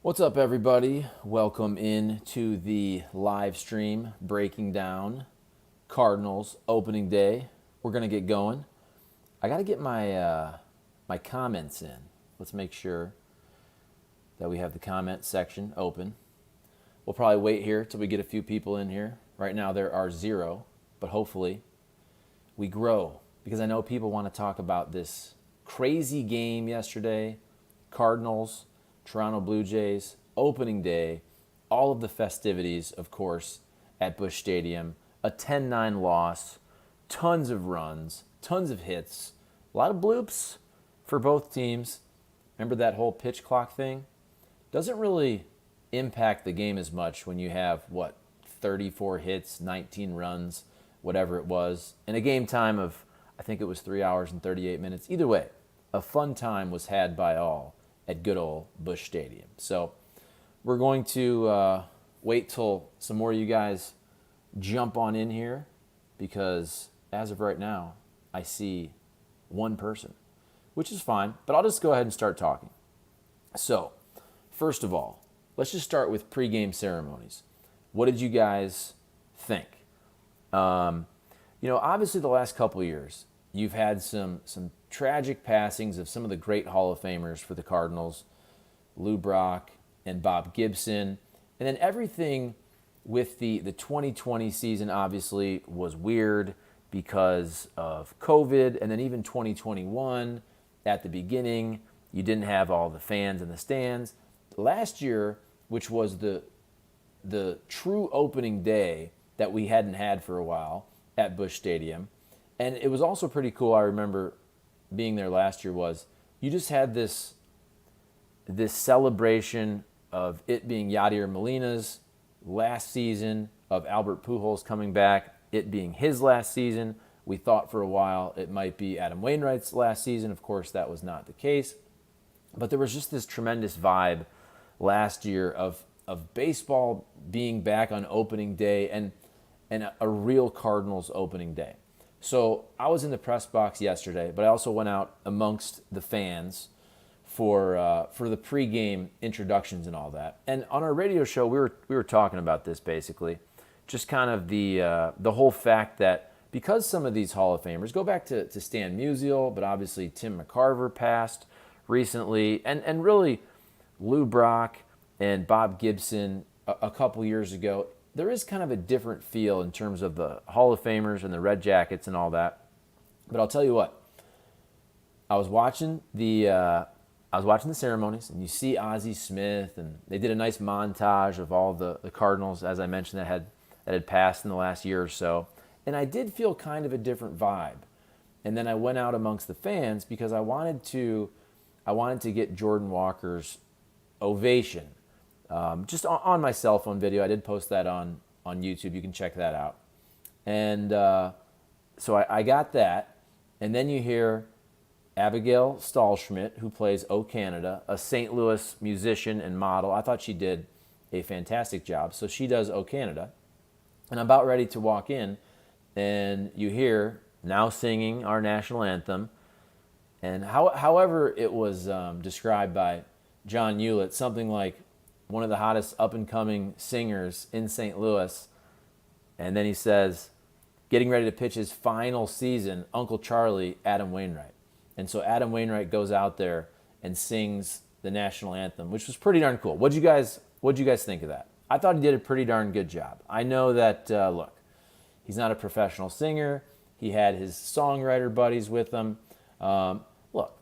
What's up, everybody? Welcome in to the live stream breaking down Cardinals opening day. We're gonna get going. I gotta get my comments in. Let's make sure that we have the comment section open. We'll probably wait here till we get a few people in here. Right now there are 0, but hopefully we grow because I know people want to talk about this crazy game yesterday. Cardinals, Toronto Blue Jays, opening day, all of the festivities, of course, at Busch Stadium. A 10-9 loss, tons of runs, tons of hits, a lot of bloops for both teams. Remember that whole pitch clock thing? Doesn't really impact the game as much when you have, 34 hits, 19 runs, whatever it was, in a game time of, I think it was 3 hours and 38 minutes. Either way, a fun time was had by all at good old Busch Stadium. So we're going to wait till some more of you guys jump on in here because as of right now, I see one person, which is fine, but I'll just go ahead and start talking. So first of all, let's just start with pregame ceremonies. What did you guys think? Obviously the last couple of years, you've had some tragic passings of some of the great Hall of Famers for the Cardinals, Lou Brock and Bob Gibson. And then everything with the 2020 season obviously was weird because of COVID. And then even 2021 at the beginning, you didn't have all the fans in the stands. Last year, which was the true opening day that we hadn't had for a while at Busch Stadium. And it was also pretty cool, I remember being there last year, was you just had this celebration of it being Yadier Molina's last season, of Albert Pujols coming back, it being his last season. We thought for a while it might be Adam Wainwright's last season. Of course, that was not the case. But there was just this tremendous vibe last year of baseball being back on opening day and a real Cardinals opening day. So I was in the press box yesterday, but I also went out amongst the fans for the pregame introductions and all that. And on our radio show, we were talking about this basically, just kind of the whole fact that because some of these Hall of Famers go back to Stan Musial, but obviously Tim McCarver passed recently, and really Lou Brock and Bob Gibson a couple years ago. There is kind of a different feel in terms of the Hall of Famers and the Red Jackets and all that. But I'll tell you what, I was watching the ceremonies, and you see Ozzie Smith, and they did a nice montage of all the Cardinals, as I mentioned, that had passed in the last year or so. And I did feel kind of a different vibe. And then I went out amongst the fans because I wanted to get Jordan Walker's ovation. Just on my cell phone video. I did post that on YouTube. You can check that out. And so I got that. And then you hear Abigail Stahlschmidt, who plays O Canada, a St. Louis musician and model. I thought she did a fantastic job. So she does O Canada. And I'm about ready to walk in, and you hear now singing our national anthem. And however it was described by John Hewlett, something like one of the hottest up-and-coming singers in St. Louis. And then he says, getting ready to pitch his final season, Uncle Charlie, Adam Wainwright. And so Adam Wainwright goes out there and sings the national anthem, which was pretty darn cool. What'd you guys think of that? I thought he did a pretty darn good job. I know that, look, he's not a professional singer. He had his songwriter buddies with him. Look,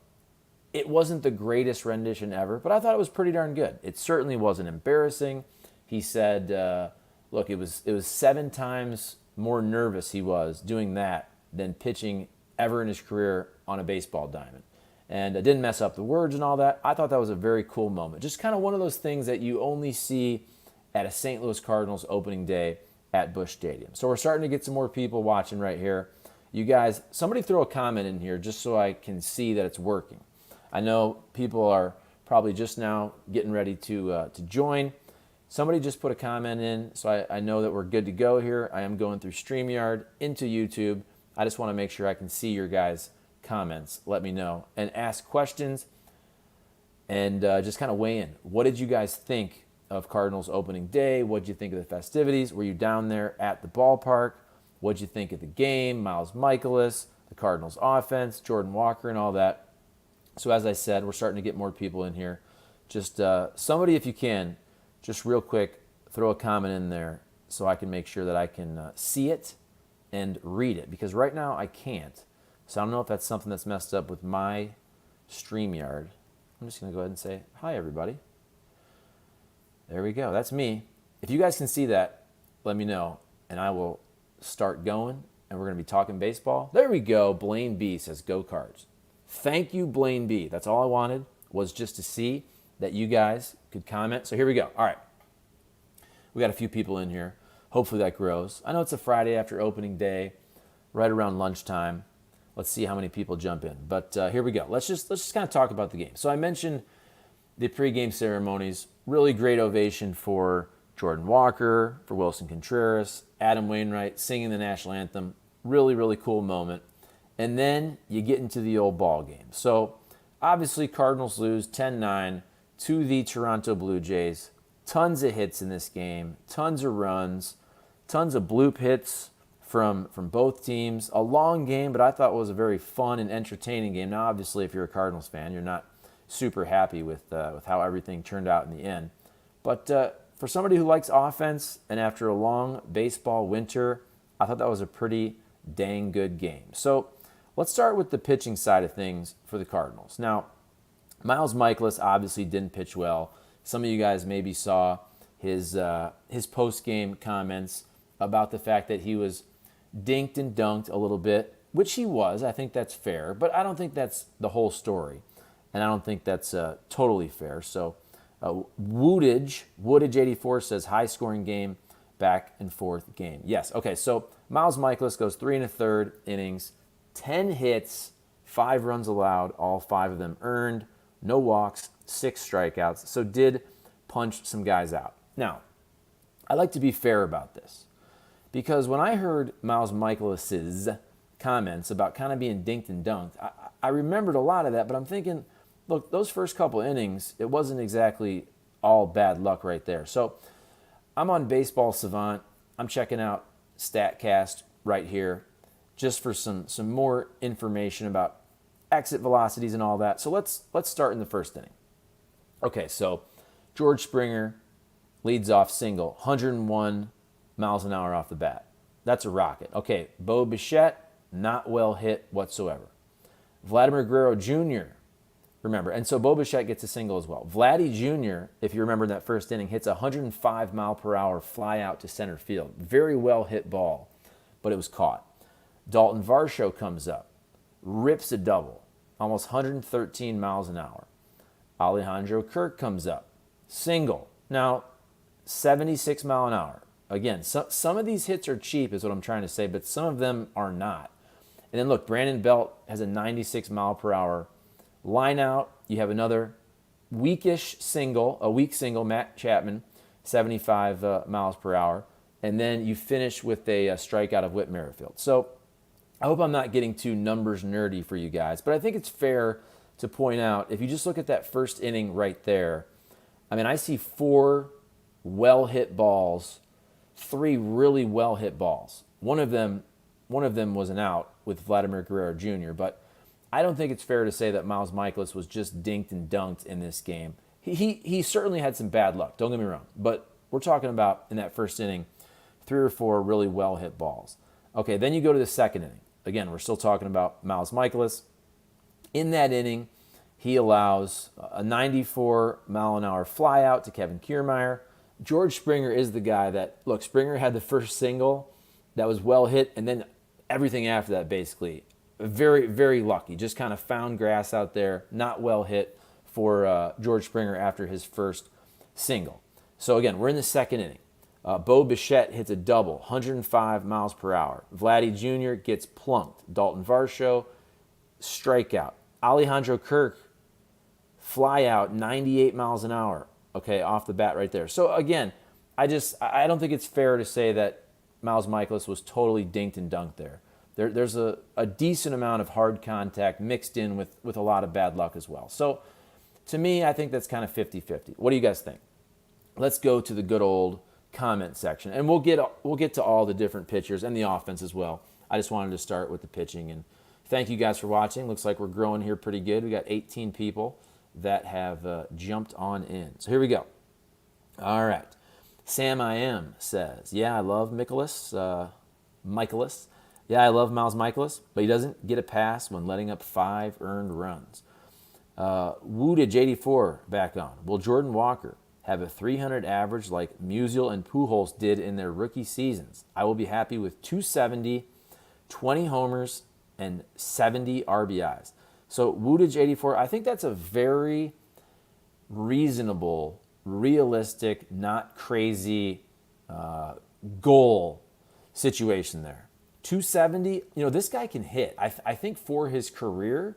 it wasn't the greatest rendition ever, but I thought it was pretty darn good. It certainly wasn't embarrassing. He said, look, it was 7 times more nervous he was doing that than pitching ever in his career on a baseball diamond. And I didn't mess up the words and all that. I thought that was a very cool moment. Just kind of one of those things that you only see at a St. Louis Cardinals opening day at Busch Stadium. So we're starting to get some more people watching right here. You guys, somebody throw a comment in here just so I can see that it's working. I know people are probably just now getting ready to join. Somebody just put a comment in, so I know that we're good to go here. I am going through StreamYard into YouTube. I just want to make sure I can see your guys' comments. Let me know and ask questions. and just kind of weigh in. What did you guys think of Cardinals opening day? What did you think of the festivities? Were you down there at the ballpark? What did you think of the game? Miles Michaelis, the Cardinals offense, Jordan Walker, and all that. So as I said, we're starting to get more people in here. Just somebody, if you can, just real quick, throw a comment in there so I can make sure that I can see it and read it. Because right now I can't. So I don't know if that's something that's messed up with my StreamYard. I'm just going to go ahead and say, hi, everybody. There we go. That's me. If you guys can see that, let me know, and I will start going, and we're going to be talking baseball. There we go. Blaine B says, go Cards. Thank you, Blaine B. That's all I wanted, was just to see that you guys could comment. So here we go. All right. We got a few people in here. Hopefully that grows. I know it's a Friday after opening day, right around lunchtime. Let's see how many people jump in. But here we go. Let's just kind of talk about the game. So I mentioned the pregame ceremonies. Really great ovation for Jordan Walker, for Wilson Contreras, Adam Wainwright singing the national anthem. Really, really cool moment. And then you get into the old ball game. So obviously Cardinals lose 10-9 to the Toronto Blue Jays. Tons of hits in this game, tons of runs, tons of bloop hits from both teams. A long game, but I thought it was a very fun and entertaining game. Now, obviously, if you're a Cardinals fan, you're not super happy with how everything turned out in the end. But for somebody who likes offense, and after a long baseball winter, I thought that was a pretty dang good game. So let's start with the pitching side of things for the Cardinals. Now, Miles Michaelis obviously didn't pitch well. Some of you guys maybe saw his post-game comments about the fact that he was dinked and dunked a little bit, which he was. I think that's fair, but I don't think that's the whole story, and I don't think that's totally fair. So Woodage84 says, high-scoring game, back and forth game. Yes, okay, so Miles Michaelis goes 3 1/3 innings, 10 hits, 5 runs allowed, all 5 of them earned, no walks, 6 strikeouts, so did punch some guys out. Now, I like to be fair about this, because when I heard Miles Michaelis's comments about kind of being dinked and dunked, I remembered a lot of that, but I'm thinking, look, those first couple innings, it wasn't exactly all bad luck right there. So I'm on Baseball Savant. I'm checking out StatCast right here just for some more information about exit velocities and all that. So let's start in the first inning. Okay, so George Springer leads off single, 101 miles an hour off the bat. That's a rocket. Okay, Bo Bichette, not well hit whatsoever. Vladimir Guerrero Jr., remember, and so Bo Bichette gets a single as well. Vladdy Jr., if you remember in that first inning, hits a 105 mile per hour fly out to center field. Very well hit ball, but it was caught. Dalton Varsho comes up, rips a double, almost 113 miles an hour. Alejandro Kirk comes up, single. Now, 76 mile an hour. Again, some of these hits are cheap is what I'm trying to say, but some of them are not. And then look, Brandon Belt has a 96 mile per hour line out. You have another weakish single, a weak single, Matt Chapman, 75 miles per hour. And then you finish with a strikeout of Whit Merrifield. So I hope I'm not getting too numbers nerdy for you guys, but I think it's fair to point out, if you just look at that first inning right there, I mean, I see 4 well-hit balls, 3 really well-hit balls. One of them was an out with Vladimir Guerrero Jr., but I don't think it's fair to say that Miles Michaelis was just dinked and dunked in this game. He certainly had some bad luck, don't get me wrong, but we're talking about, in that first inning, 3 or 4 really well-hit balls. Okay, then you go to the second inning. Again, we're still talking about Miles Michaelis. In that inning, he allows a 94 mile an hour fly out to Kevin Kiermaier. George Springer is the guy that, look, Springer had the first single that was well hit, and then everything after that basically very, very lucky. Just kind of found grass out there, not well hit for George Springer after his first single. So again, we're in the second inning. Bo Bichette hits a double, 105 miles per hour. Vladdy Jr. gets plunked. Dalton Varsho, strikeout. Alejandro Kirk, fly out, 98 miles an hour, okay, off the bat right there. So again, I don't think it's fair to say that Miles Michaelis was totally dinked and dunked there. There's a decent amount of hard contact mixed in with a lot of bad luck as well. So to me, I think that's kind of 50-50. What do you guys think? Let's go to the good old comment section, and we'll get to all the different pitchers and the offense as well. I just wanted to start with the pitching, and thank you guys for watching. Looks like we're growing here pretty good. We got 18 people that have jumped on in. So here we go. All right. Sam I Am says, yeah, I love Michaelis. Yeah, I love Miles Michaelis, but he doesn't get a pass when letting up 5 earned runs. Woodage 84 back on. Will Jordan Walker have a 300 average like Musial and Pujols did in their rookie seasons? I will be happy with 270, 20 homers, and 70 RBIs. So Woodage 84, I think that's a very reasonable, realistic, not crazy goal situation there. 270, this guy can hit. I think for his career,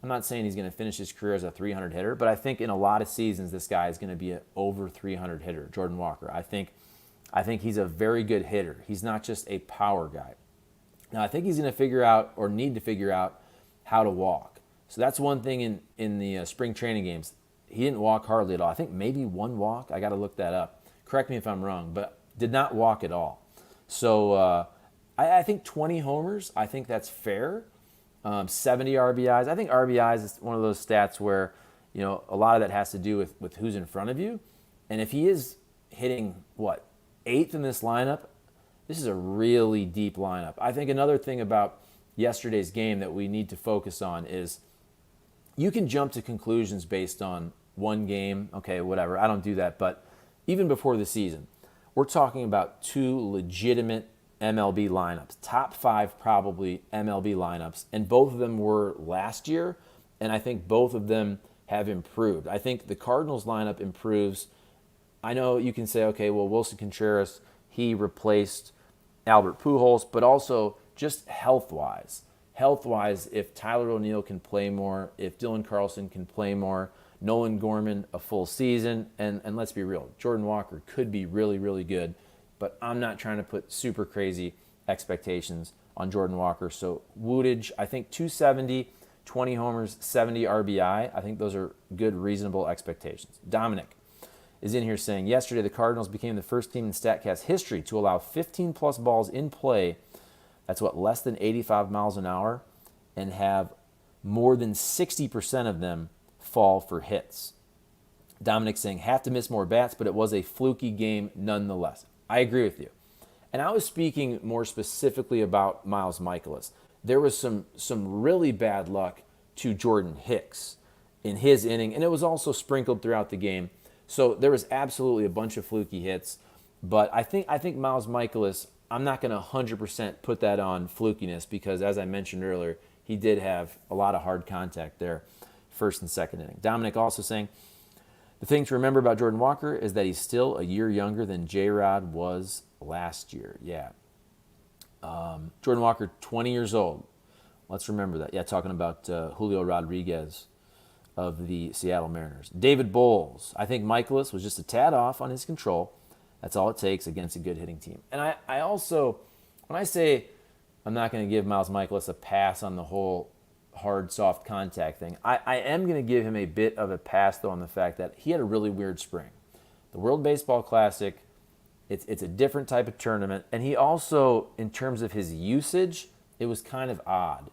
I'm not saying he's going to finish his career as a 300 hitter, but I think in a lot of seasons this guy is going to be an over 300 hitter, Jordan Walker. I think he's a very good hitter. He's not just a power guy. Now, I think he's going to figure out or need to figure out how to walk. So that's one thing in the spring training games. He didn't walk hardly at all. I think maybe one walk. I got to look that up. Correct me if I'm wrong, but did not walk at all. So I think 20 homers, I think that's fair. 70 RBIs. I think RBIs is one of those stats where, a lot of that has to do with who's in front of you. And if he is hitting, 8th in this lineup, this is a really deep lineup. I think another thing about yesterday's game that we need to focus on is you can jump to conclusions based on one game. Okay, whatever. I don't do that. But even before the season, we're talking about 2 legitimate MLB lineups, top 5 probably MLB lineups, and both of them were last year, and I think both of them have improved. I think the Cardinals lineup improves. I know you can say, okay, well, Wilson Contreras, he replaced Albert Pujols, but also just health-wise, if Tyler O'Neill can play more, if Dylan Carlson can play more, Nolan Gorman a full season, and let's be real, Jordan Walker could be really, really good, but I'm not trying to put super crazy expectations on Jordan Walker. So Woodage, I think 270, 20 homers, 70 RBI. I think those are good, reasonable expectations. Dominic is in here saying, yesterday the Cardinals became the first team in StatCast history to allow 15-plus balls in play, that's less than 85 miles an hour, and have more than 60% of them fall for hits. Dominic saying, have to miss more bats, but it was a fluky game nonetheless. I agree with you. And I was speaking more specifically about Miles Michaelis. There was some really bad luck to Jordan Hicks in his inning, and it was also sprinkled throughout the game. So there was absolutely a bunch of fluky hits. But I think Miles Michaelis, I'm not going to 100% put that on flukiness because, as I mentioned earlier, he did have a lot of hard contact there, first and second inning. Dominic also saying, the thing to remember about Jordan Walker is that he's still a year younger than J-Rod was last year. Yeah. Jordan Walker, 20 years old. Let's remember that. Yeah, talking about Julio Rodriguez of the Seattle Mariners. David Bowles. I think Michaelis was just a tad off on his control. That's all it takes against a good hitting team. And I also, when I say I'm not going to give Miles Michaelis a pass on the whole hard, soft contact thing, I am going to give him a bit of a pass, though, on the fact that he had a really weird spring. The World Baseball Classic, it's a different type of tournament, and he also, in terms of his usage, it was kind of odd.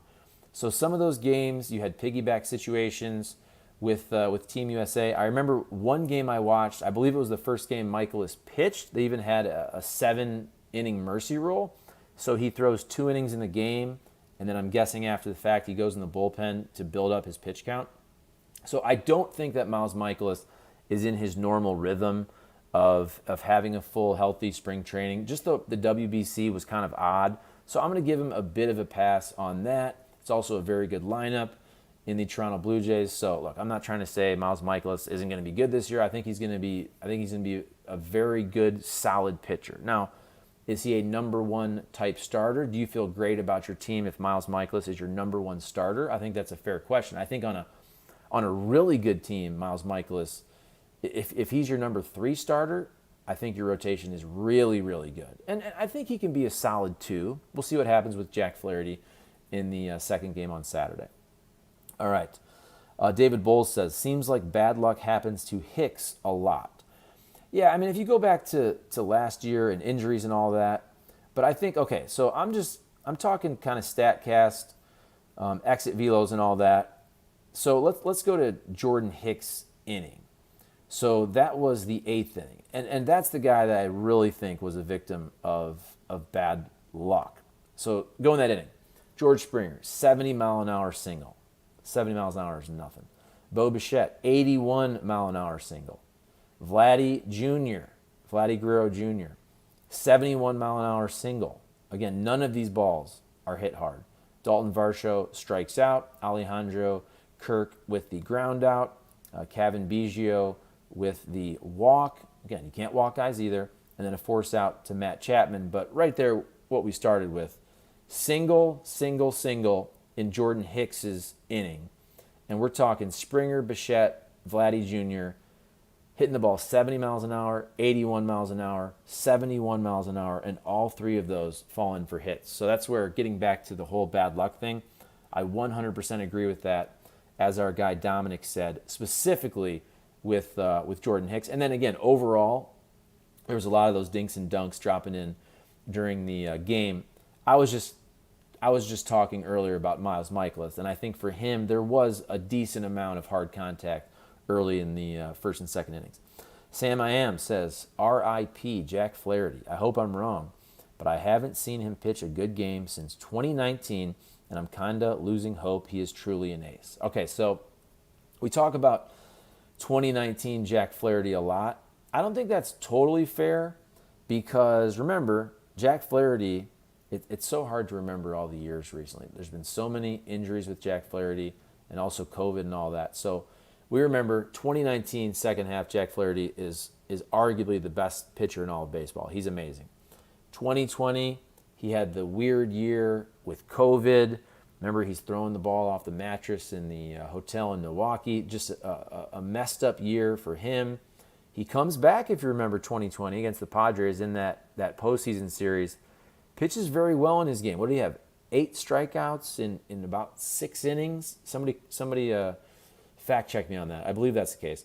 So some of those games, you had piggyback situations with Team USA. I remember one game I watched, I believe it was the first game Michaelis pitched. They even had a 7-inning mercy rule. So he throws 2 innings in the game, and then I'm guessing after the fact he goes in the bullpen to build up his pitch count. So I don't think that Miles Michaelis is in his normal rhythm of having a full, healthy spring training. Just the WBC was kind of odd. So I'm going to give him a bit of a pass on that. It's also a very good lineup in the Toronto Blue Jays. So look, I'm not trying to say Miles Michaelis isn't going to be good this year. I think he's going to be a very good, solid pitcher. Now, is he a number 1 type starter? Do you feel great about your team if Miles Michaelis is your number 1 starter? I think that's a fair question. I think on a really good team, Miles Michaelis, if he's your number 3 starter, I think your rotation is really, really good. And I think he can be a solid 2. We'll see what happens with Jack Flaherty in the second game on Saturday. All right. David Bowles says, seems like bad luck happens to Hicks a lot. Yeah, I mean, if you go back to last year and injuries and all that, but I think, okay, so I'm talking kind of StatCast, exit velos and all that. So let's go to Jordan Hicks' inning. So that was the 8th inning. And that's the guy that I really think was a victim of bad luck. So go in that inning. George Springer, 70-mile-an-hour single. 70 miles an hour is nothing. Bo Bichette, 81-mile-an-hour single. Vladdy Guerrero Jr., 71-mile-an-hour single. Again, none of these balls are hit hard. Dalton Varsho strikes out. Alejandro Kirk with the ground out. Kevin Biggio with the walk. Again, you can't walk guys either. And then a force out to Matt Chapman. But right there, what we started with, single in Jordan Hicks's inning. And we're talking Springer, Bichette, Vladdy Jr., hitting the ball 70 miles an hour, 81 miles an hour, 71 miles an hour, and all three of those fall in for hits. So that's where, getting back to the whole bad luck thing, I 100% agree with that, as our guy Dominic said, specifically with Jordan Hicks. And then again, overall, there was a lot of those dinks and dunks dropping in during the game. I was just talking earlier about Miles Mikolas, and I think for him there was a decent amount of hard contact early in the first and second innings. Sam I Am says, R.I.P. Jack Flaherty. I hope I'm wrong, but I haven't seen him pitch a good game since 2019, and I'm kind of losing hope he is truly an ace. Okay, so we talk about 2019 Jack Flaherty a lot. I don't think that's totally fair because, remember, Jack Flaherty, it's so hard to remember all the years recently. There's been so many injuries with Jack Flaherty and also COVID and all that. So we remember 2019 second half, Jack Flaherty is arguably the best pitcher in all of baseball. He's amazing. 2020, he had the weird year with COVID. Remember, he's throwing the ball off the mattress in the hotel in Milwaukee. Just a messed up year for him. He comes back, if you remember, 2020 against the Padres in that postseason series. Pitches very well in his game. What do you have? 8 strikeouts in about 6 innings? Somebody fact check me on that. I believe that's the case.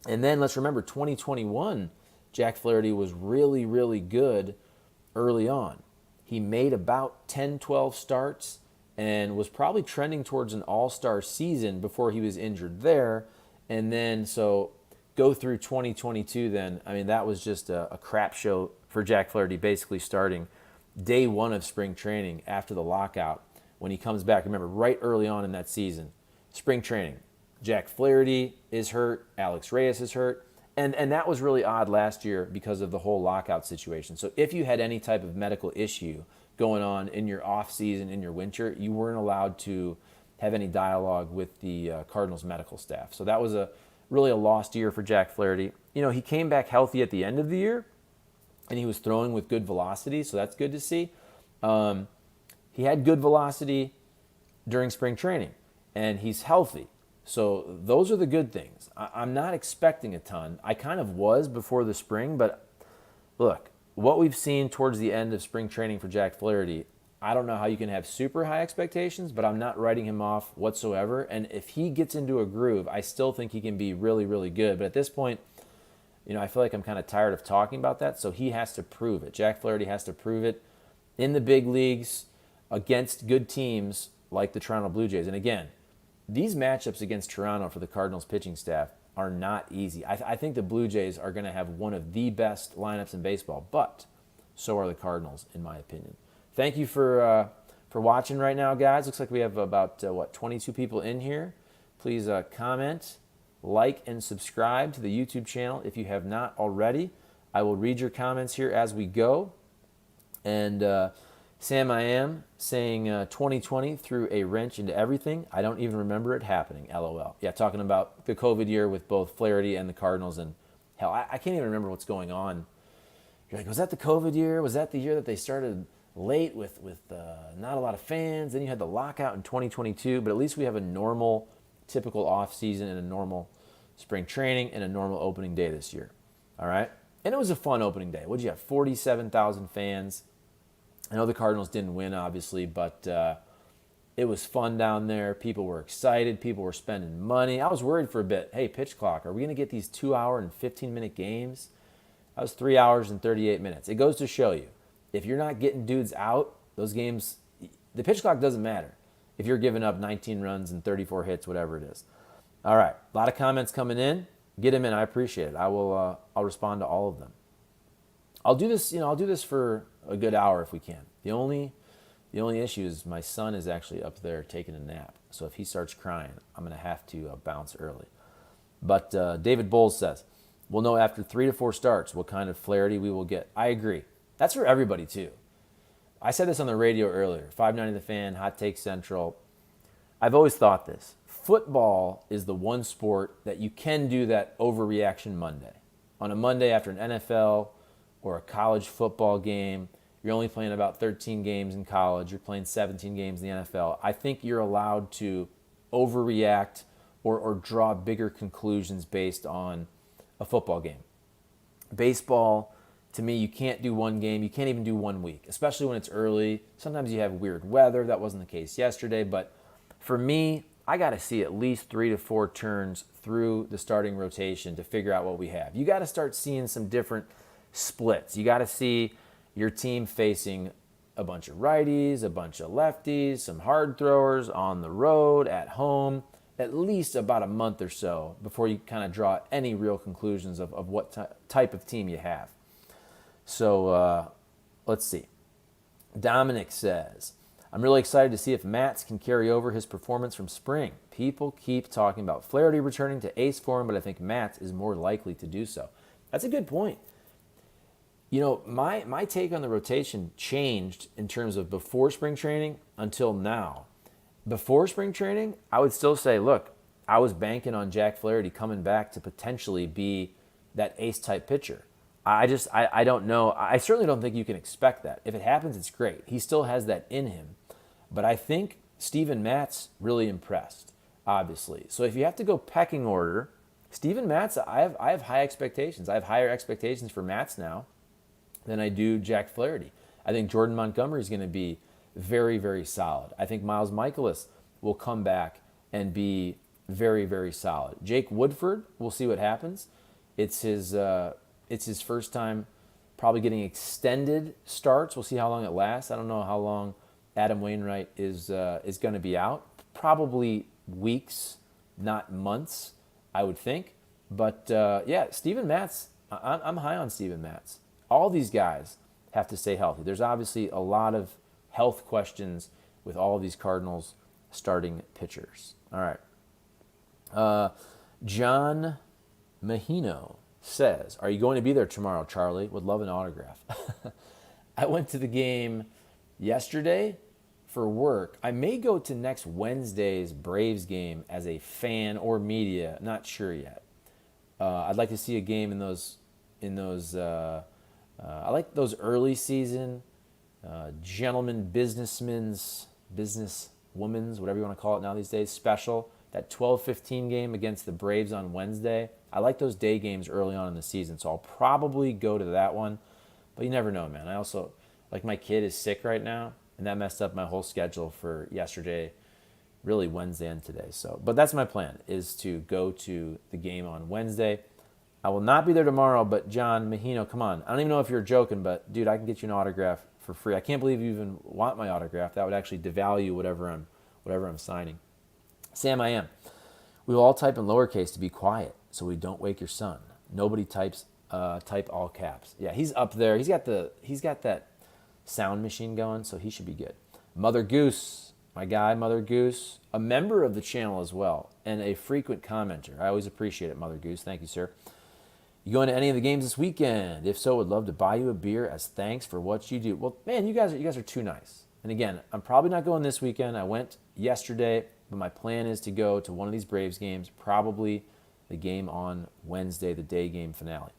And then let's remember 2021, Jack Flaherty was really, really good early on. He made about 10, 12 starts and was probably trending towards an all-star season before he was injured there. And then, so go through 2022 then. I mean, that was just a crap show for Jack Flaherty, basically starting day 1 of spring training after the lockout when he comes back. Remember, right early on in that season, spring training, Jack Flaherty is hurt, Alex Reyes is hurt, and that was really odd last year because of the whole lockout situation. So if you had any type of medical issue going on in your off season, in your winter, you weren't allowed to have any dialogue with the Cardinals medical staff. So that was really a lost year for Jack Flaherty. You know, he came back healthy at the end of the year, and he was throwing with good velocity, so that's good to see. He had good velocity during spring training, and he's healthy. So those are the good things. I'm not expecting a ton. I kind of was before the spring, but look, what we've seen towards the end of spring training for Jack Flaherty, I don't know how you can have super high expectations, but I'm not writing him off whatsoever. And if he gets into a groove, I still think he can be really, really good. But at this point, you know, I feel like I'm kind of tired of talking about that, so he has to prove it. Jack Flaherty has to prove it in the big leagues against good teams like the Toronto Blue Jays. And again, these matchups against Toronto for the Cardinals pitching staff are not easy. I think the Blue Jays are going to have one of the best lineups in baseball, but so are the Cardinals, in my opinion. Thank you for watching right now, guys. Looks like we have about, 22 people in here. Please comment, like, and subscribe to the YouTube channel if you have not already. I will read your comments here as we go. And Sam I Am saying 2020 threw a wrench into everything. I don't even remember it happening, LOL. Yeah, talking about the COVID year with both Flaherty and the Cardinals. And hell, I can't even remember what's going on. You're like, was that the COVID year? Was that the year that they started late with not a lot of fans? Then you had the lockout in 2022. But at least we have a normal, typical off season and a normal spring training and a normal opening day this year. All right? And it was a fun opening day. What'd you have? 47,000 fans. I know the Cardinals didn't win, obviously, but It was fun down there. People were excited. People were spending money. I was worried for a bit. Hey, pitch clock, are we going to get these 2-hour and 15-minute games? That was 3 hours and 38 minutes. It goes to show you, if you're not getting dudes out, those games, the pitch clock doesn't matter if you're giving up 19 runs and 34 hits, whatever it is. All right, a lot of comments coming in. Get them in. I appreciate it. I'll respond to all of them. I'll do this for a good hour if we can. The only issue is my son is actually up there taking a nap. So if he starts crying, I'm going to have to bounce early. But David Bowles says, we'll know after 3 to 4 starts what kind of Flaherty we will get. I agree. That's for everybody too. I said this on the radio earlier. 590 The Fan, Hot Take Central. I've always thought this. Football is the one sport that you can do that overreaction Monday. On a Monday after an NFL or a college football game, you're only playing about 13 games in college. You're playing 17 games in the NFL. I think you're allowed to overreact or draw bigger conclusions based on a football game. Baseball, to me, you can't do one game. You can't even do 1 week, especially when it's early. Sometimes you have weird weather. That wasn't the case yesterday. But for me, I got to see at least 3 to 4 turns through the starting rotation to figure out what we have. You got to start seeing some different splits. You got to see your team facing a bunch of righties, a bunch of lefties, some hard throwers on the road, at home, at least about a month or so before you kind of draw any real conclusions of what type of team you have. So let's see. Dominic says, I'm really excited to see if Matz can carry over his performance from spring. People keep talking about Flaherty returning to ace form, but I think Matz is more likely to do so. That's a good point. You know, my take on the rotation changed in terms of before spring training until now. Before spring training, I would still say, look, I was banking on Jack Flaherty coming back to potentially be that ace-type pitcher. I don't know. I certainly don't think you can expect that. If it happens, it's great. He still has that in him. But I think Steven Matz really impressed, obviously. So if you have to go pecking order, Steven Matz, I have high expectations. I have higher expectations for Matz now than I do Jack Flaherty. I think Jordan Montgomery is going to be very, very solid. I think Miles Michaelis will come back and be very, very solid. Jake Woodford, we'll see what happens. It's his first time probably getting extended starts. We'll see how long it lasts. I don't know how long Adam Wainwright is going to be out. Probably weeks, not months, I would think. But yeah, Steven Matz, I'm high on Steven Matz. All these guys have to stay healthy. There's obviously a lot of health questions with all of these Cardinals starting pitchers. All right. John Mahino says, are you going to be there tomorrow, Charlie? Would love an autograph. I went to the game yesterday for work. I may go to next Wednesday's Braves game as a fan or media. Not sure yet. I'd like to see a game in those. I like those early season gentlemen, businessmen's, businesswomen's, whatever you want to call it now these days, special. That 12-15 game against the Braves on Wednesday. I like those day games early on in the season, so I'll probably go to that one. But you never know, man. I also, like, my kid is sick right now, and that messed up my whole schedule for yesterday, really Wednesday and today. So, but that's my plan, is to go to the game on Wednesday. I will not be there tomorrow, but John Mahino, come on. I don't even know if you're joking, but, dude, I can get you an autograph for free. I can't believe you even want my autograph. That would actually devalue whatever I'm signing. Sam, I am. We will all type in lowercase to be quiet so we don't wake your son. Nobody type all caps. Yeah, he's up there. He's got that sound machine going, so he should be good. Mother Goose, my guy, Mother Goose, a member of the channel as well, and a frequent commenter. I always appreciate it, Mother Goose. Thank you, sir. You going to any of the games this weekend? If so, would love to buy you a beer as thanks for what you do. Well, man, you guys are too nice. And again, I'm probably not going this weekend. I went yesterday, but my plan is to go to one of these Braves games, probably the game on Wednesday, the day game finale.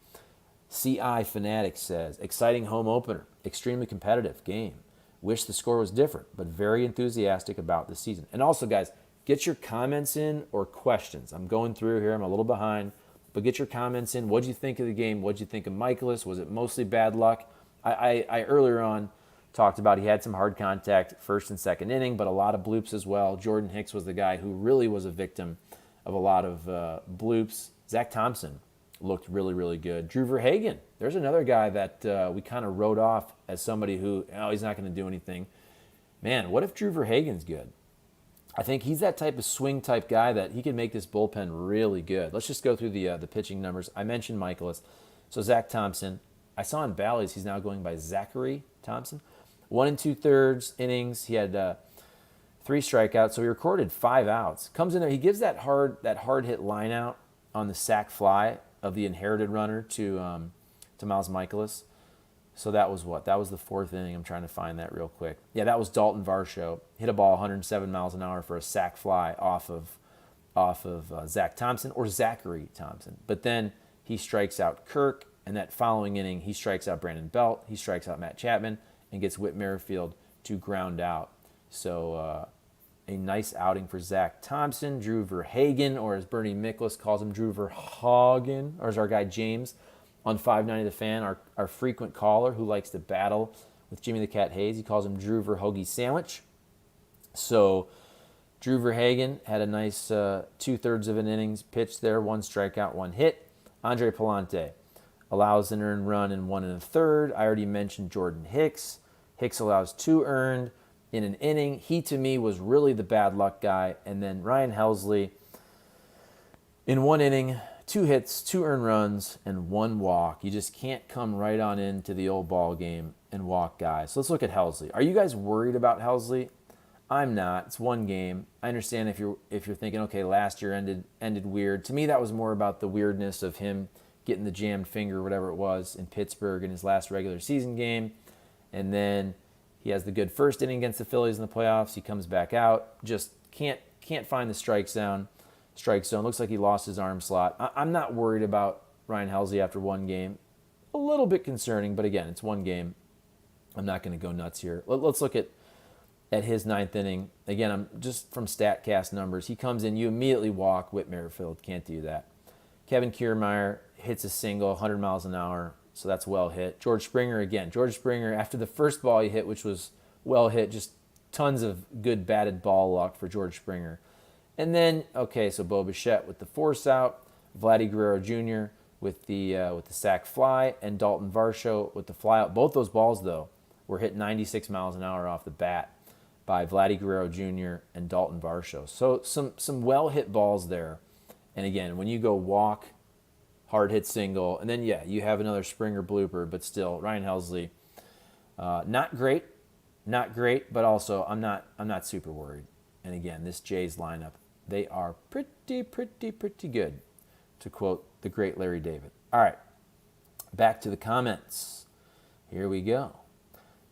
CI Fanatic says, exciting home opener, extremely competitive game. Wish the score was different, but very enthusiastic about the season. And also, guys, get your comments in or questions. I'm going through here. I'm a little behind. But get your comments in. What did you think of the game? What did you think of Michaelis? Was it mostly bad luck? I earlier on talked about. He had some hard contact first and second inning, but a lot of bloops as well. Jordan Hicks was the guy who really was a victim of a lot of bloops. Zach Thompson looked really, really good. Drew Verhagen, there's another guy that we kind of wrote off as somebody who, he's not going to do anything. Man, what if Drew Verhagen's good? I think he's that type of swing type guy that he can make this bullpen really good. Let's just go through the pitching numbers. I mentioned Michaelis. So Zach Thompson, I saw in Bally's he's now going by Zachary Thompson. 1 2/3 innings. He had 3 strikeouts, so he recorded 5 outs. Comes in there, he gives that hard hit line out on the sac fly of the inherited runner to Miles Michaelis. So that was what? That was the 4th inning. I'm trying to find that real quick. Yeah, that was Dalton Varsho. Hit a ball 107 miles an hour for a sac fly off of Zach Thompson or Zachary Thompson. But then he strikes out Kirk, and that following inning he strikes out Brandon Belt. He strikes out Matt Chapman and gets Whit Merrifield to ground out. So a nice outing for Zach Thompson. Drew Verhagen, or as Bernie Miklasz calls him, Drew Verhagen, or as our guy James on 590 The Fan, our frequent caller who likes to battle with Jimmy the Cat Hayes. He calls him Drew Verhoagie Sandwich. So Drew Verhagen had a nice 2/3 of an innings pitched there, 1 strikeout, 1 hit. Andre Palante allows an earned run in 1 1/3. I already mentioned Jordan Hicks. Hicks allows 2 earned in an inning. He, to me, was really the bad luck guy. And then Ryan Helsley, in 1 inning, 2 hits, 2 earned runs, and 1 walk. You just can't come right on into the old ball game and walk guys. So let's look at Helsley. Are you guys worried about Helsley? I'm not. It's 1 game. I understand if you're thinking, okay, last year ended weird. To me, that was more about the weirdness of him getting the jammed finger, whatever it was, in Pittsburgh in his last regular season game. And then he has the good first inning against the Phillies in the playoffs. He comes back out. Just can't find the strike zone. Looks like he lost his arm slot. I'm not worried about Ryan Helsley after 1 game. A little bit concerning, but again, it's 1 game. I'm not going to go nuts here. Let's look at his 9th inning. Again, I'm just from StatCast numbers. He comes in, you immediately walk Whit Merrifield. Can't do that. Kevin Kiermaier hits a single, 100 miles an hour, so that's well hit. George Springer, after the first ball he hit, which was well hit, just tons of good batted ball luck for George Springer. And then, so Bo Bichette with the force out, Vladdy Guerrero Jr. with the sac fly, and Dalton Varsho with the fly out. Both those balls, though, were hit 96 miles an hour off the bat by Vladdy Guerrero Jr. and Dalton Varsho. So some well-hit balls there. And again, when you go walk, hard hit single, and then, you have another Springer blooper, but still, Ryan Helsley, not great, but also I'm not super worried. And again, this Jays lineup, they are pretty good, to quote the great Larry David. All right, back to the comments. Here we go.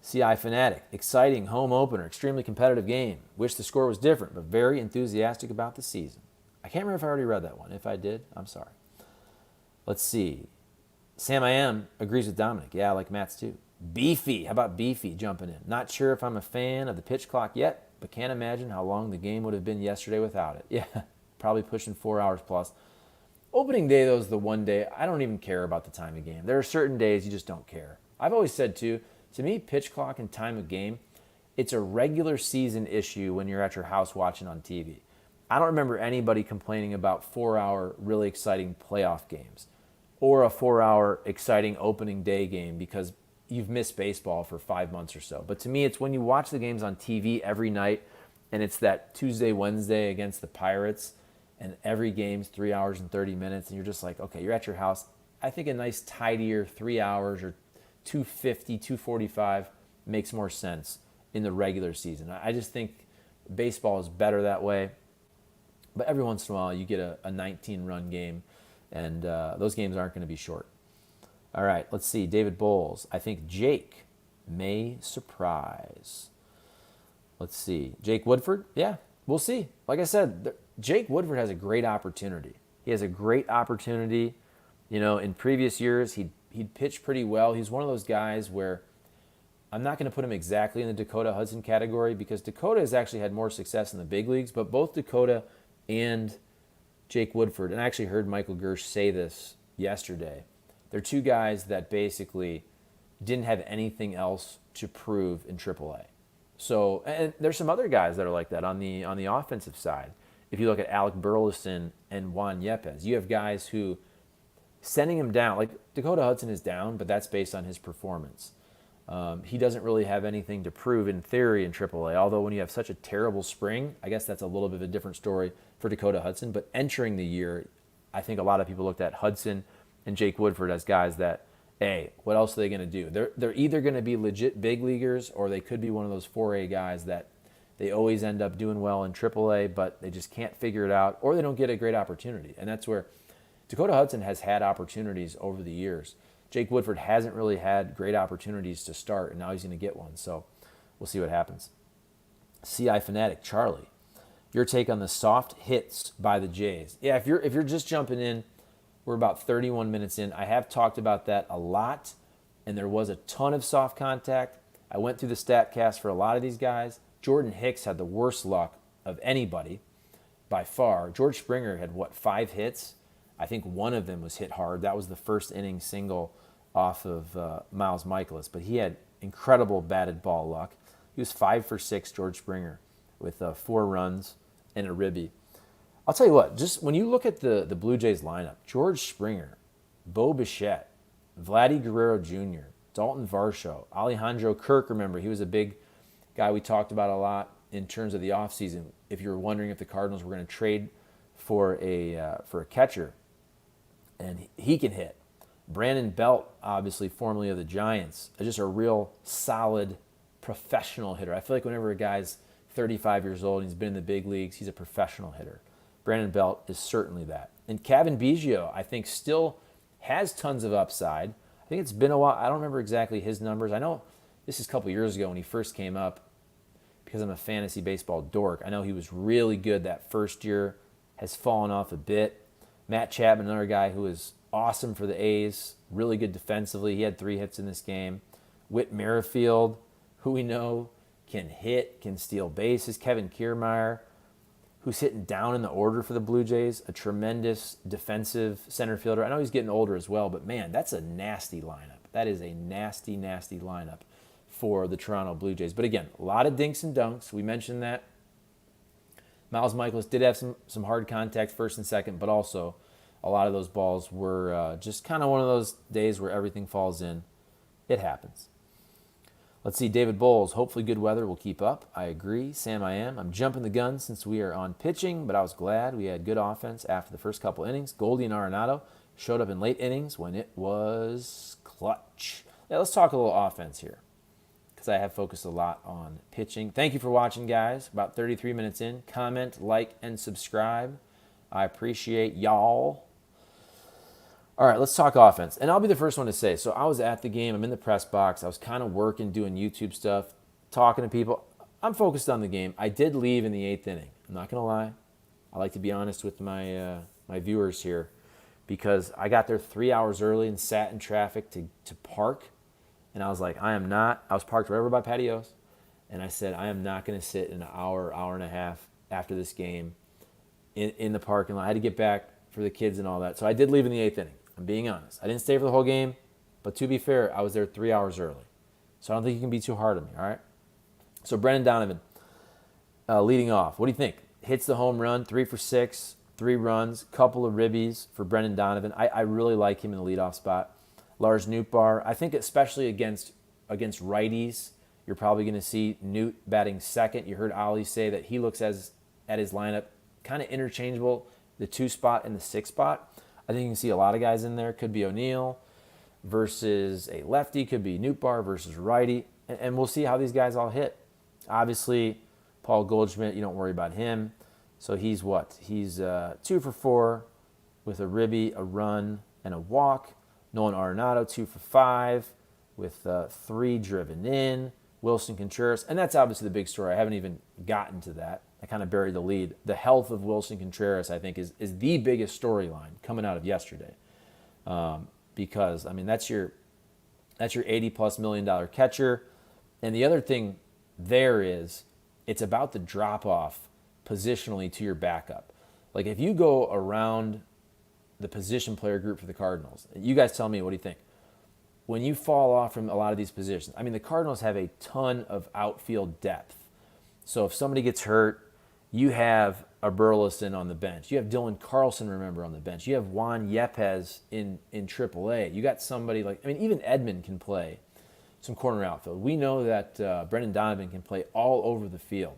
CI Fanatic, exciting home opener, extremely competitive game. Wish the score was different, but very enthusiastic about the season. I can't remember if I already read that one. If I did, I'm sorry. Let's see. Sam I Am agrees with Dominic. Yeah, I like Matt's too. Beefy, how about Beefy jumping in? Not sure if I'm a fan of the pitch clock yet, but can't imagine how long the game would have been yesterday without it. Yeah, probably pushing 4 hours plus. Opening day, though, is the one day I don't even care about the time of game. There are certain days you just don't care. I've always said, too, to me, pitch clock and time of game, it's a regular season issue when you're at your house watching on TV. I don't remember anybody complaining about 4-hour, really exciting playoff games or a 4-hour exciting opening day game because you've missed baseball for 5 months or so. But to me, it's when you watch the games on TV every night and it's that Tuesday, Wednesday against the Pirates and every game's 3 hours and 30 minutes and you're just like, okay, you're at your house. I think a nice tidier 3 hours or 250, 245 makes more sense in the regular season. I just think baseball is better that way. But every once in a while, you get a 19-run game, and those games aren't going to be short. All right, let's see. David Bowles. I think Jake may surprise. Let's see. Jake Woodford? Yeah, we'll see. Like I said, Jake Woodford has a great opportunity. He has a great opportunity. You know, in previous years, he'd pitched pretty well. He's one of those guys where I'm not going to put him exactly in the Dakota Hudson category because Dakota has actually had more success in the big leagues, but both Dakota and Jake Woodford, and I actually heard Michael Gersh say this yesterday, they're 2 guys that basically didn't have anything else to prove in AAA. So, and there's some other guys that are like that on the offensive side. If you look at Alec Burleson and Juan Yepes, you have guys who sending him down, like Dakota Hudson is down, but that's based on his performance. He doesn't really have anything to prove in theory in AAA, although when you have such a terrible spring, I guess that's a little bit of a different story for Dakota Hudson. But entering the year, I think a lot of people looked at Hudson and Jake Woodford as guys that, hey, what else are they going to do? They're either going to be legit big leaguers or they could be one of those 4A guys that they always end up doing well in AAA, but they just can't figure it out, or they don't get a great opportunity. And that's where Dakota Hudson has had opportunities over the years. Jake Woodford hasn't really had great opportunities to start, and now he's going to get one. So we'll see what happens. CI Fanatic, Charlie, your take on the soft hits by the Jays. Yeah, if you're just jumping in, we're about 31 minutes in. I have talked about that a lot, and there was a ton of soft contact. I went through the StatCast for a lot of these guys. Jordan Hicks had the worst luck of anybody by far. George Springer had, 5 hits? I think one of them was hit hard. That was the first inning single off of Miles Michaelis. But he had incredible batted ball luck. He was 5 for 6, George Springer, with 4 runs and a ribby. I'll tell you what, just when you look at the Blue Jays lineup, George Springer, Bo Bichette, Vladdy Guerrero Jr., Dalton Varsho, Alejandro Kirk, remember, he was a big guy we talked about a lot in terms of the offseason. If you were wondering if the Cardinals were going to trade for a catcher, and he can hit. Brandon Belt, obviously formerly of the Giants, just a real solid professional hitter. I feel like whenever a guy's 35 years old and he's been in the big leagues, he's a professional hitter. Brandon Belt is certainly that. And Kevin Biggio, I think, still has tons of upside. I think it's been a while. I don't remember exactly his numbers. I know this is a couple years ago when he first came up, because I'm a fantasy baseball dork. I know he was really good that first year, has fallen off a bit. Matt Chapman, another guy who was awesome for the A's, really good defensively. He had 3 hits in this game. Whit Merrifield, who we know can hit, can steal bases. Kevin Kiermaier, who's hitting down in the order for the Blue Jays, a tremendous defensive center fielder. I know he's getting older as well, but man, that's a nasty lineup. That is a nasty, nasty lineup for the Toronto Blue Jays. But again, a lot of dinks and dunks. We mentioned that. Miles Michaelis did have some hard contact first and second, but also a lot of those balls were just kind of one of those days where everything falls in. It happens. Let's see, David Bowles, hopefully good weather will keep up. I agree. Sam, I am. I'm jumping the gun since we are on pitching, but I was glad we had good offense after the first couple innings. Goldie and Arenado showed up in late innings when it was clutch. Now, let's talk a little offense here, because I have focused a lot on pitching. Thank you for watching, guys. About 33 minutes in. Comment, like, and subscribe. I appreciate y'all. All right, let's talk offense. And I'll be the first one to say, so I was at the game. I'm in the press box. I was kind of working, doing YouTube stuff, talking to people. I'm focused on the game. I did leave in the 8th inning. I'm not going to lie. I like to be honest with my viewers here, because I got there 3 hours early and sat in traffic to park. And I was like, I was parked right over by Patios. And I said, I am not going to sit an hour and a half after this game in the parking lot. I had to get back for the kids and all that. So I did leave in the 8th inning. I'm being honest. I didn't stay for the whole game. But to be fair, I was there 3 hours early. So I don't think you can be too hard on me, all right? So Brendan Donovan leading off. What do you think? Hits the home run, 3 for 6, 3 runs, couple of ribbies for Brendan Donovan. I really like him in the leadoff spot. Lars Nootbaar, I think especially against righties, you're probably going to see Newt batting second. You heard Ollie say that he looks at his lineup kind of interchangeable, the 2 spot and the 6 spot. I think you can see a lot of guys in there. Could be O'Neill versus a lefty. Could be Nootbaar versus righty. And we'll see how these guys all hit. Obviously, Paul Goldschmidt, you don't worry about him. So he's what? He's 2 for 4 with a ribby, a run, and a walk. Nolan Arenado, 2 for 5 with 3 driven in. Wilson Contreras, and that's obviously the big story. I haven't even gotten to that. I kind of buried the lead. The health of Wilson Contreras, I think, is the biggest storyline coming out of yesterday. Because, I mean, that's your $80+ million catcher. And the other thing there is it's about the drop-off positionally to your backup. Like, if you go around the position player group for the Cardinals, you guys tell me, what do you think? when you fall off from a lot of these positions, I mean, the Cardinals have a ton of outfield depth. So if somebody gets hurt, you have a Burleson on the bench. You have Dylan Carlson, remember, on the bench. You have Juan Yepes in AAA. You got somebody like, I mean, even Edmund can play some corner outfield. We know that Brendan Donovan can play all over the field.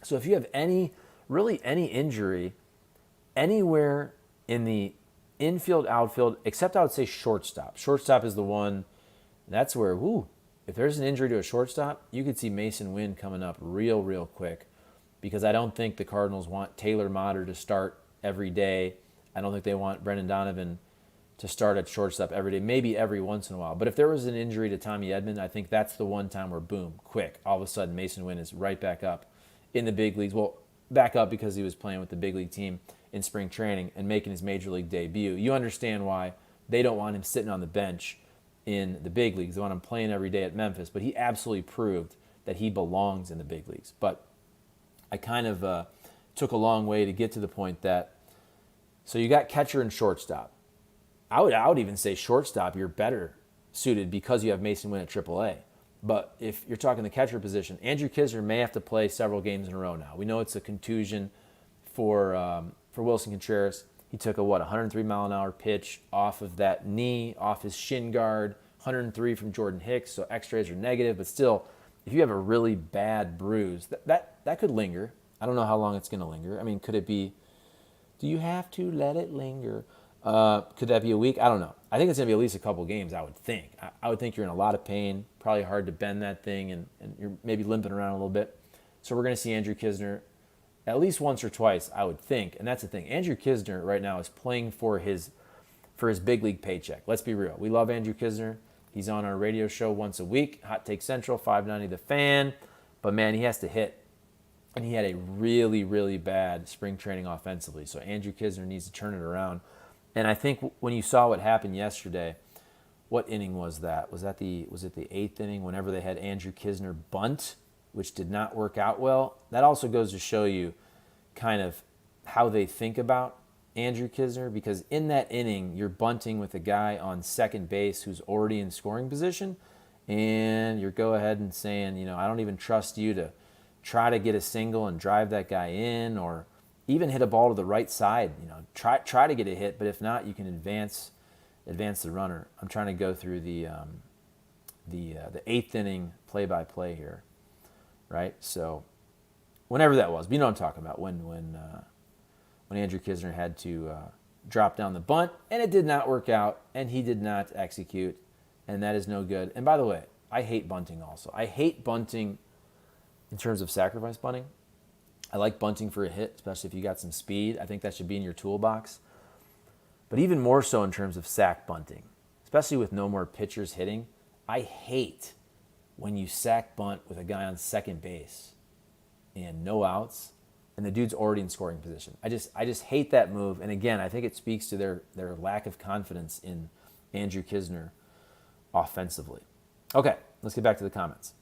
So if you have really any injury anywhere in the infield, outfield, except I would say shortstop. Shortstop is the one, that's where, if there's an injury to a shortstop, you could see Mason Wynn coming up real quick, because I don't think the Cardinals want Taylor Motter to start every day. I don't think they want Brendan Donovan to start at shortstop every day, maybe every once in a while. But if there was an injury to Tommy Edman, I think that's the one time where, boom, quick, all of a sudden Mason Wynn is right back up in the big leagues. Well, back up because he was playing with the big league team in spring training and making his major league debut. You understand why they don't want him sitting on the bench in the big leagues. They want him playing every day at Memphis, but he absolutely proved that he belongs in the big leagues. But I kind of took a long way to get to the point that, so you got catcher and shortstop. I would even say shortstop, you're better suited because you have Mason Wynn at AAA. But if you're talking the catcher position, Andrew Knizner may have to play several games in a row now. We know it's a contusion for Wilson Contreras. He took a 103-mile-an-hour pitch off of that knee, off his shin guard, 103 from Jordan Hicks, so x-rays are negative. But still, if you have a really bad bruise, that could linger. I don't know how long it's going to linger. I mean, could it be, do you have to let it linger? Could that be a week? I don't know. I think it's going to be at least a couple games, I would think. I would think you're in a lot of pain, probably hard to bend that thing, and you're maybe limping around a little bit. So we're going to see Andrew Knizner at least once or twice, I would think. And that's the thing. Andrew Knizner right now is playing for his big league paycheck. Let's be real. We love Andrew Knizner. He's on our radio show once a week, Hot Take Central, 590 The Fan. But, man, he has to hit. And he had a really bad spring training offensively. So Andrew Knizner needs to turn it around. And I think when you saw what happened yesterday, what inning was that? Was it the eighth inning? Whenever they had Andrew Knizner bunt, which did not work out well. That also goes to show you kind of how they think about Andrew Knizner, because in that inning you're bunting with a guy on second base who's already in scoring position, and you're go ahead and saying, I don't even trust you to try to get a single and drive that guy in, or even hit a ball to the right side. Try to get a hit, but if not, you can advance the runner. I'm trying to go through the eighth inning play-by-play here, right? So whenever that was, but you know what I'm talking about, when Andrew Knizner had to drop down the bunt, and it did not work out, and he did not execute, and that is no good. And by the way, I hate bunting also. I hate bunting in terms of sacrifice bunting. I like bunting for a hit, especially if you got some speed. I think that should be in your toolbox. But even more so in terms of sack bunting, especially with no more pitchers hitting. I hate when you sack bunt with a guy on second base and no outs, and the dude's already in scoring position. I just hate that move. And again, I think it speaks to their lack of confidence in Andrew Knizner offensively. Okay, let's get back to the comments.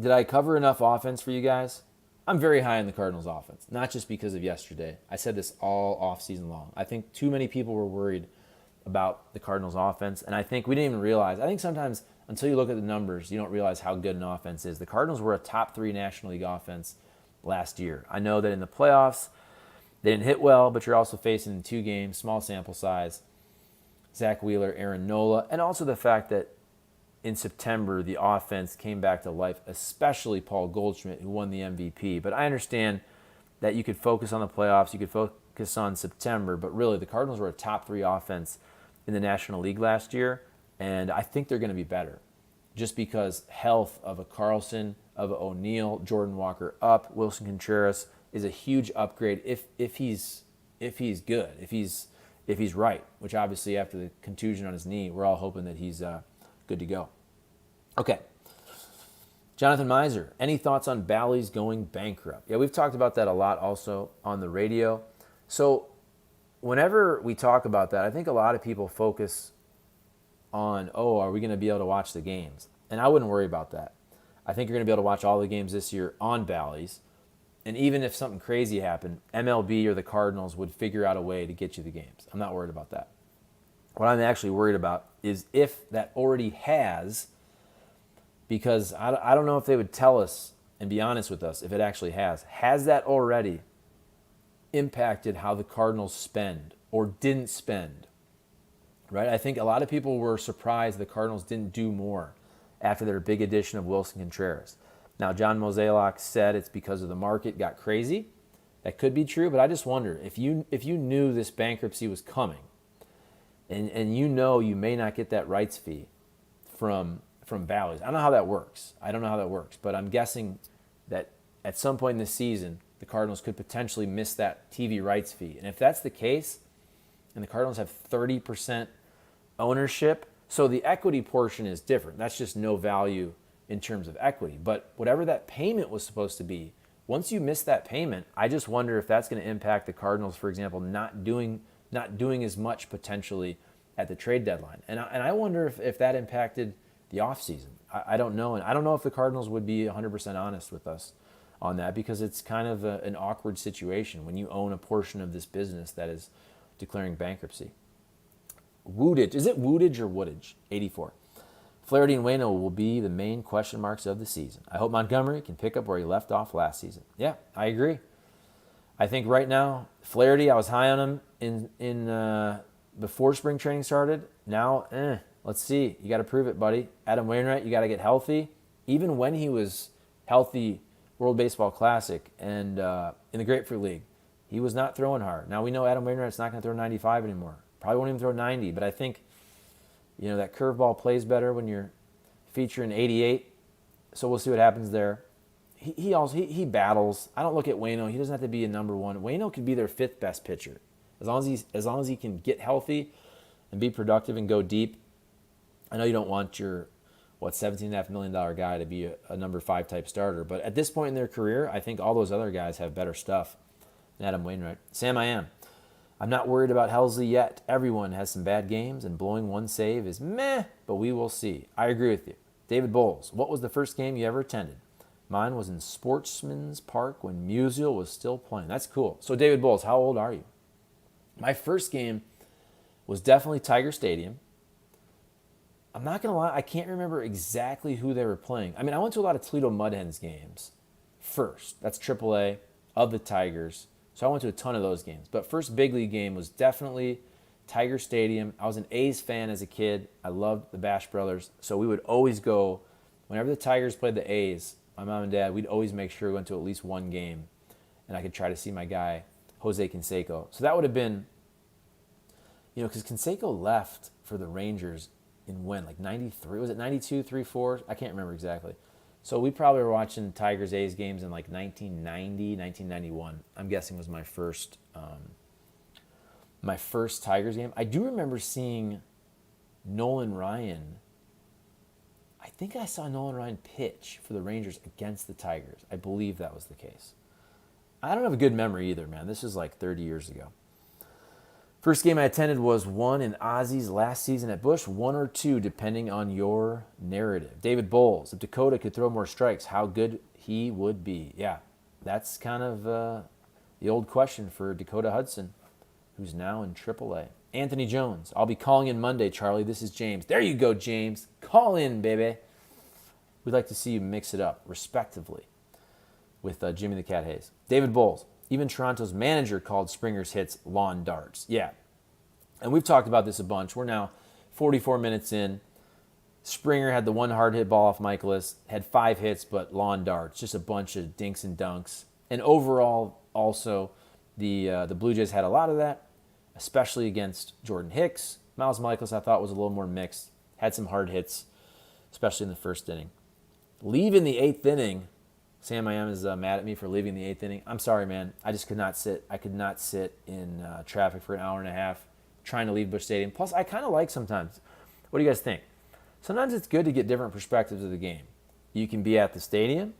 Did I cover enough offense for you guys? I'm very high on the Cardinals offense, not just because of yesterday. I said this all offseason long. I think too many people were worried about the Cardinals offense, and I think we didn't even realize. I think sometimes until you look at the numbers, you don't realize how good an offense is. The Cardinals were a top 3 National League offense last year. I know that in the playoffs, they didn't hit well, but you're also facing in 2 games, small sample size, Zach Wheeler, Aaron Nola, and also the fact that in September, the offense came back to life, especially Paul Goldschmidt, who won the MVP. But I understand that you could focus on the playoffs, you could focus on September, but really the Cardinals were a top 3 offense in the National League last year, and I think they're going to be better just because health of a Carlson, of a O'Neill, Jordan Walker up, Wilson Contreras is a huge upgrade if he's good, if he's right, which obviously after the contusion on his knee, we're all hoping that he's good to go. Okay. Jonathan Miser, any thoughts on Bally's going bankrupt? Yeah, we've talked about that a lot also on the radio. So whenever we talk about that, I think a lot of people focus on, are we going to be able to watch the games? And I wouldn't worry about that. I think you're going to be able to watch all the games this year on Bally's. And even if something crazy happened, MLB or the Cardinals would figure out a way to get you the games. I'm not worried about that. What I'm actually worried about is if that already has, because I don't know if they would tell us and be honest with us if it actually has that already impacted how the Cardinals spend or didn't spend, right? I think a lot of people were surprised the Cardinals didn't do more after their big addition of Wilson Contreras. Now, John Mozeliak said it's because of the market got crazy. That could be true, but I just wonder if you knew this bankruptcy was coming, and you know you may not get that rights fee from Bally's. I don't know how that works. But I'm guessing that at some point in the season, the Cardinals could potentially miss that TV rights fee. And if that's the case, and the Cardinals have 30% ownership, so the equity portion is different. That's just no value in terms of equity. But whatever that payment was supposed to be, once you miss that payment, I just wonder if that's going to impact the Cardinals, for example, not doing as much potentially at the trade deadline. And I wonder if that impacted the offseason. I don't know. And I don't know if the Cardinals would be 100% honest with us on that, because it's kind of an awkward situation when you own a portion of this business that is declaring bankruptcy. Woodage. Is it Woodage or Woodage? 84. Flaherty and Waino will be the main question marks of the season. I hope Montgomery can pick up where he left off last season. Yeah, I agree. I think right now, Flaherty, I was high on him in before spring training started. Now, let's see. You got to prove it, buddy. Adam Wainwright, you got to get healthy. Even when he was healthy, World Baseball Classic and in the Grapefruit League, he was not throwing hard. Now we know Adam Wainwright's not going to throw 95 anymore. Probably won't even throw 90, but I think that curveball plays better when you're featuring 88. So we'll see what happens there. He battles. I don't look at Waino. He doesn't have to be a number one. Waino could be their fifth best pitcher as long as he can get healthy and be productive and go deep. I know you don't want your $17.5 million guy to be a number 5 type starter, but at this point in their career, I think all those other guys have better stuff than Adam Wainwright. Sam, I'm not worried about Helsley yet. Everyone has some bad games, and blowing one save is meh, but we will see. I agree with you. David Bowles, what was the first game you ever attended? Mine was in Sportsman's Park when Musial was still playing. That's cool. So, David Bowles, how old are you? My first game was definitely Tiger Stadium. I'm not going to lie, I can't remember exactly who they were playing. I mean, I went to a lot of Toledo Mud Hens games first. That's AAA of the Tigers. So I went to a ton of those games. But first big league game was definitely Tiger Stadium. I was an A's fan as a kid. I loved the Bash Brothers. So we would always go, whenever the Tigers played the A's, my mom and dad, we'd always make sure we went to at least one game. And I could try to see my guy, Jose Canseco. So that would have been, because Canseco left for the Rangers in when? Like 93? Was it 92, 3, 4? I can't remember exactly. So we probably were watching Tigers-A's games in like 1990, 1991. I'm guessing was my first Tigers game. I do remember seeing Nolan Ryan. I think I saw Nolan Ryan pitch for the Rangers against the Tigers. I believe that was the case. I don't have a good memory either, man. This is like 30 years ago. First game I attended was one in Ozzy's last season at Busch, 1 or 2, depending on your narrative. David Bowles, if Dakota could throw more strikes, how good he would be. Yeah, that's kind of the old question for Dakota Hudson, who's now in AAA. Anthony Jones, I'll be calling in Monday, Charlie. This is James. There you go, James. Call in, baby. We'd like to see you mix it up, respectively, with Jimmy the Cat Hayes. David Bowles. Even Toronto's manager called Springer's hits lawn darts. Yeah. And we've talked about this a bunch. We're now 44 minutes in. Springer had the one hard hit ball off Michaelis, had 5 hits, but lawn darts, just a bunch of dinks and dunks. And overall, also, the Blue Jays had a lot of that, especially against Jordan Hicks. Miles Michaelis, I thought, was a little more mixed. Had some hard hits, especially in the first inning. Leaving the 8th inning, Sam I am is mad at me for leaving the 8th inning. I'm sorry, man. I just could not sit. I could not sit in traffic for an hour and a half trying to leave Busch Stadium. Plus, I kind of like sometimes. What do you guys think? Sometimes it's good to get different perspectives of the game. You can be at the stadium.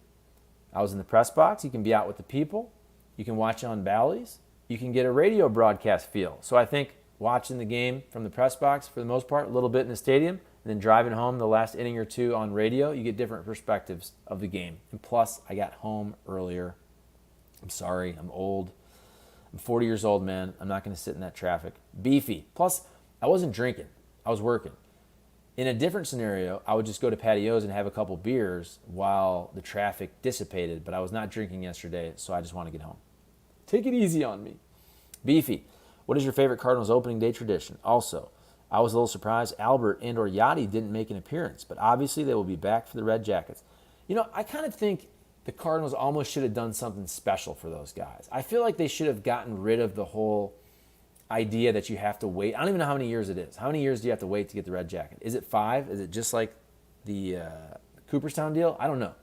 I was in the press box. You can be out with the people. You can watch on Bally's. You can get a radio broadcast feel. So I think watching the game from the press box, for the most part, a little bit in the stadium, and then driving home the last inning or two on radio, you get different perspectives of the game. And plus, I got home earlier. I'm sorry, I'm old. I'm 40 years old, man. I'm not going to sit in that traffic. Beefy. Plus, I wasn't drinking. I was working. In a different scenario, I would just go to patios and have a couple beers while the traffic dissipated, but I was not drinking yesterday, so I just want to get home. Take it easy on me. Beefy, what is your favorite Cardinals opening day tradition? Also, I was a little surprised Albert and or Yachty didn't make an appearance, but obviously they will be back for the Red Jackets. I kind of think the Cardinals almost should have done something special for those guys. I feel like they should have gotten rid of the whole idea that you have to wait. I don't even know how many years it is. How many years do you have to wait to get the Red Jacket? Is it 5? Is it just like the Cooperstown deal? I don't know.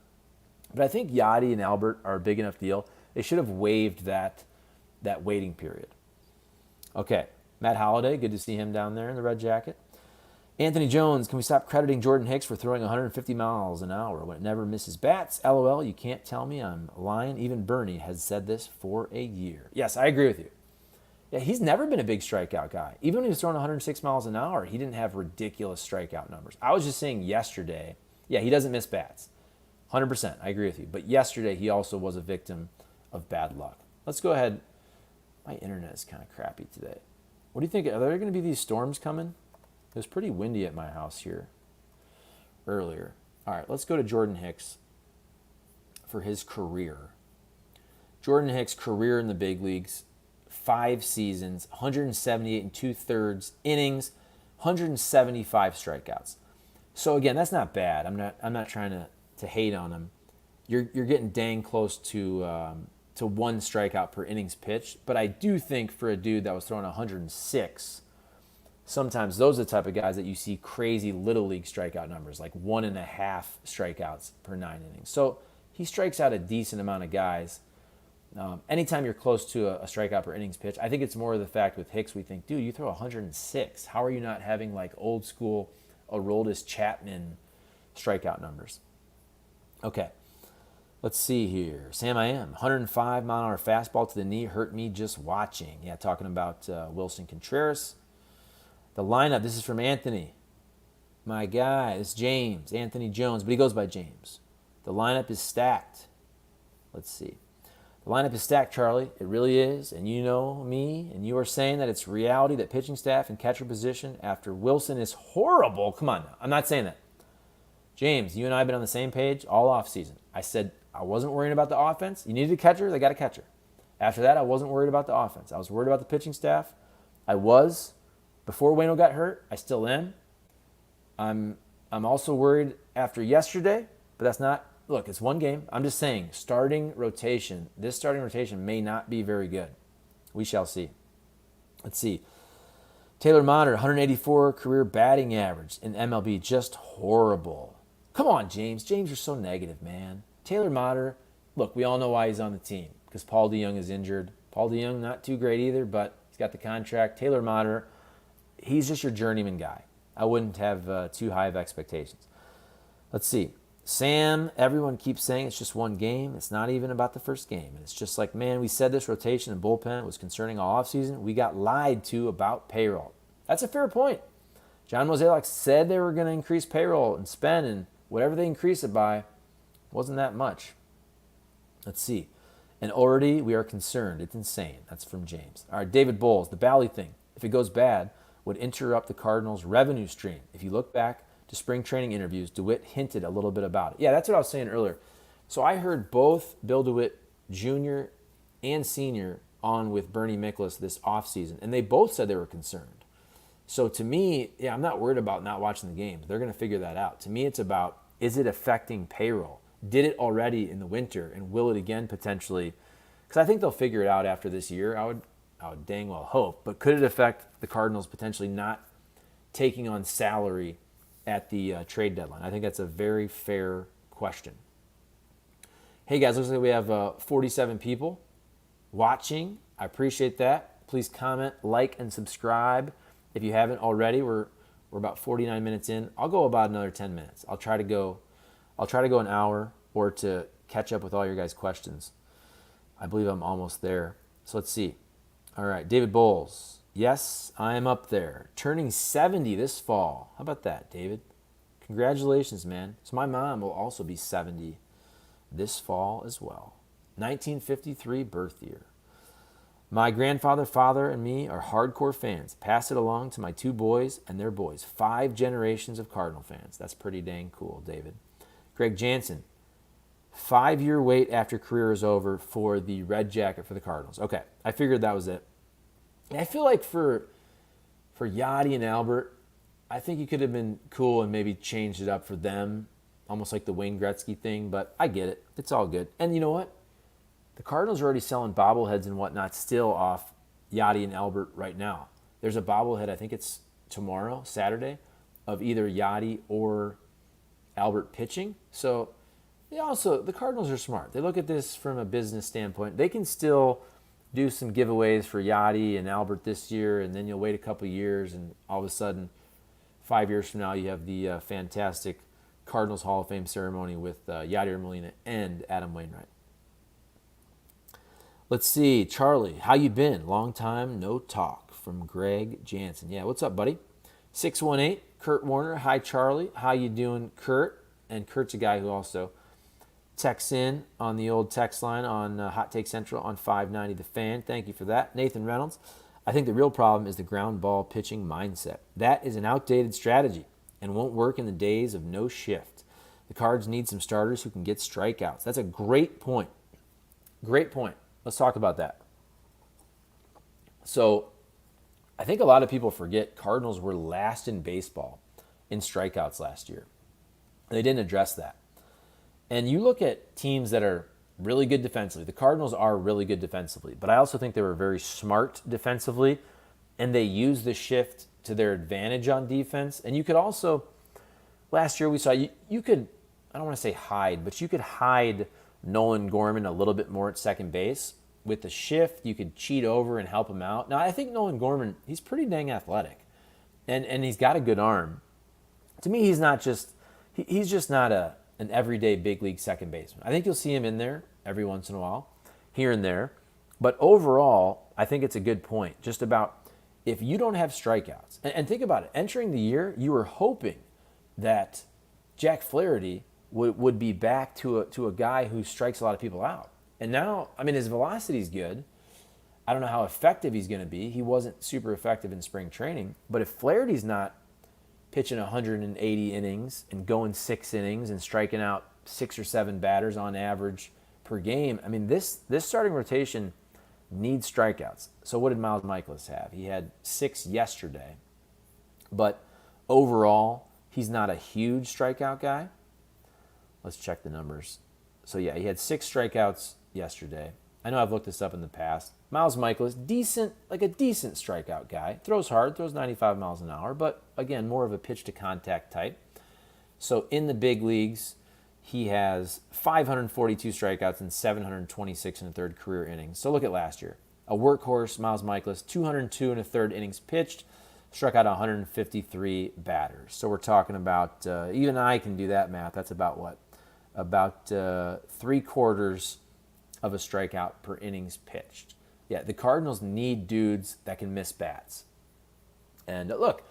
But I think Yachty and Albert are a big enough deal. They should have waived that waiting period. Okay, Matt Holliday, good to see him down there in the Red Jacket. Anthony Jones, can we stop crediting Jordan Hicks for throwing 150 miles an hour when it never misses bats? LOL, you can't tell me I'm lying. Even Bernie has said this for a year. Yes, I agree with you. Yeah, he's never been a big strikeout guy. Even when he was throwing 106 miles an hour, he didn't have ridiculous strikeout numbers. I was just saying yesterday, yeah, he doesn't miss bats. 100%, I agree with you. But yesterday, he also was a victim of bad luck. Let's go ahead. My internet is kind of crappy today. What do you think? Are there going to be these storms coming? It was pretty windy at my house here earlier. All right, let's go to Jordan Hicks for his career. Jordan Hicks' career in the big leagues, 5 seasons, 178 and 2/3 innings, 175 strikeouts. So again, that's not bad. I'm not trying to hate on him. You're getting dang close to 1 strikeout per innings pitched, but I do think for a dude that was throwing 106, sometimes those are the type of guys that you see crazy little league strikeout numbers, like 1.5 strikeouts per 9 innings. So he strikes out a decent amount of guys. Anytime you're close to a strikeout per innings pitch, I think it's more of the fact with Hicks, we think, dude, you throw 106. How are you not having like old school Aroldis Chapman strikeout numbers? Okay, let's see here. Sam I am. 105 mile an hour fastball to the knee hurt me just watching. Yeah, talking about Wilson Contreras. The lineup, this is from Anthony. My guy, it's James, Anthony Jones, but he goes by James. The lineup is stacked. Let's see. The lineup is stacked, Charlie. It really is. And you know me, and you are saying that it's reality that pitching staff and catcher position after Wilson is horrible. Come on now. I'm not saying that. James, you and I have been on the same page all offseason. I said I wasn't worrying about the offense. You needed a catcher, they got a catcher. After that, I wasn't worried about the offense. I was worried about the pitching staff. I was before Waino got hurt. I still am. I'm also worried after yesterday, but that's not. Look, it's one game. I'm just saying, this starting rotation may not be very good. We shall see. Let's see. Taylor Motter, 184 career batting average in MLB, just horrible. Come on, James. James, you're so negative, man. Taylor Motter, look, we all know why he's on the team, because Paul DeJong is injured. Paul DeJong, not too great either, but he's got the contract. Taylor Motter, he's just your journeyman guy. I wouldn't have too high of expectations. Let's see. Sam, everyone keeps saying it's just one game. It's not even about the first game. And it's just like, man, we said this rotation and bullpen was concerning all offseason. We got lied to about payroll. That's a fair point. John Mozeliak said they were going to increase payroll and spend, and whatever they increase it by wasn't that much. Let's see. And already we are concerned. It's insane. That's from James. All right, David Bowles, the Bally thing, if it goes bad, would interrupt the Cardinals' revenue stream. If you look back to spring training interviews, DeWitt hinted a little bit about it. Yeah, that's what I was saying earlier. So I heard both Bill DeWitt Jr. and Sr. on with Bernie Miklasz this offseason, and they both said they were concerned. So to me, yeah, I'm not worried about not watching the games. They're going to figure that out. To me, it's about, is it affecting payroll? Did it already in the winter, and will it again potentially? Because I think they'll figure it out after this year. I would dang well hope. But could it affect the Cardinals potentially not taking on salary at the trade deadline? I think that's a very fair question. Hey guys, looks like we have 47 people watching. I appreciate that. Please comment, like, and subscribe if you haven't already. We're about 49 minutes in. I'll go about another 10 minutes. I'll try to go an hour or to catch up with all your guys' questions. I believe I'm almost there. So let's see. All right, David Bowles. Yes, I am up there. Turning 70 this fall. How about that, David? Congratulations, man. So my mom will also be 70 this fall as well. 1953 birth year. My grandfather, father, and me are hardcore fans. Pass it along to my two boys and their boys. 5 generations of Cardinal fans. That's pretty dang cool, David. Greg Jansen, 5-year wait after career is over for the red jacket for the Cardinals. Okay, I figured that was it. I feel like for Yachty and Albert, I think you could have been cool and maybe changed it up for them, almost like the Wayne Gretzky thing, but I get it. It's all good. And you know what? The Cardinals are already selling bobbleheads and whatnot still off Yachty and Albert right now. There's a bobblehead, I think it's tomorrow, Saturday, of either Yachty or Albert pitching. So the Cardinals are smart. They look at this from a business standpoint. They can still do some giveaways for Yachty and Albert this year, and then you'll wait a couple years, and all of a sudden, 5 years from now, you have the fantastic Cardinals Hall of Fame ceremony with Yadier Molina and Adam Wainwright. Let's see, Charlie, how you been? Long time no talk from Greg Jansen. Yeah, what's up, buddy? 618, Kurt Warner. Hi, Charlie. How you doing, Kurt? And Kurt's a guy who also texts in on the old text line on Hot Take Central on 590 The Fan. Thank you for that. Nathan Reynolds. I think the real problem is the ground ball pitching mindset. That is an outdated strategy and won't work in the days of no shift. The Cards need some starters who can get strikeouts. That's a great point. Great point. Let's talk about that. So I think a lot of people forget Cardinals were last in baseball in strikeouts last year. They didn't address that. And you look at teams that are really good defensively. The Cardinals are really good defensively, but I also think they were very smart defensively, and they used the shift to their advantage on defense. And you could also, last year we saw, you could, I don't want to say hide, but you could hide Nolan Gorman a little bit more at second base. With the shift, you could cheat over and help him out. Now, I think Nolan Gorman, he's pretty dang athletic, and he's got a good arm. To me, he's just not an everyday big league second baseman. I think you'll see him in there every once in a while, here and there. But overall, I think it's a good point, just about if you don't have strikeouts. And think about it. Entering the year, you were hoping that Jack Flaherty would be back to a guy who strikes a lot of people out. And now, I mean, his velocity's good. I don't know how effective he's going to be. He wasn't super effective in spring training. But if Flaherty's not pitching 180 innings and going 6 innings and striking out 6 or 7 batters on average per game, I mean, this starting rotation needs strikeouts. So what did Miles Michaelis have? He had 6 yesterday. But overall, he's not a huge strikeout guy. Let's check the numbers. So yeah, he had 6 strikeouts yesterday. I know I've looked this up in the past. Miles Michaelis, a decent strikeout guy. Throws hard, throws 95 miles an hour, but again, more of a pitch to contact type. So in the big leagues, he has 542 strikeouts and 726 in a third career innings. So look at last year. A workhorse, Miles Michaelis, 202 in a third innings pitched, struck out 153 batters. So we're talking about, even I can do that math. That's about what? About 3/4 of a strikeout per innings pitched. Yeah, the Cardinals need dudes that can miss bats. And look,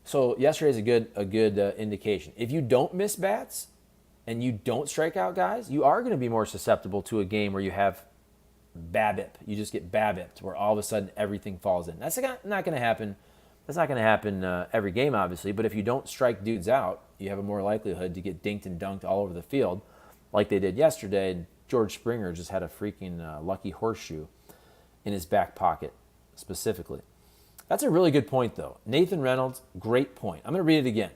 so yesterday's a good indication. If you don't miss bats and you don't strike out guys, you are going to be more susceptible to a game where you have BABIP. You just get BABIP'd, where all of a sudden everything falls in. That's not going to happen. That's not going to happen every game, obviously. But if you don't strike dudes out, you have a more likelihood to get dinked and dunked all over the field, like they did yesterday. And George Springer just had a freaking lucky horseshoe in his back pocket, specifically. That's a really good point, though. Nathan Reynolds, great point. I'm going to read it again.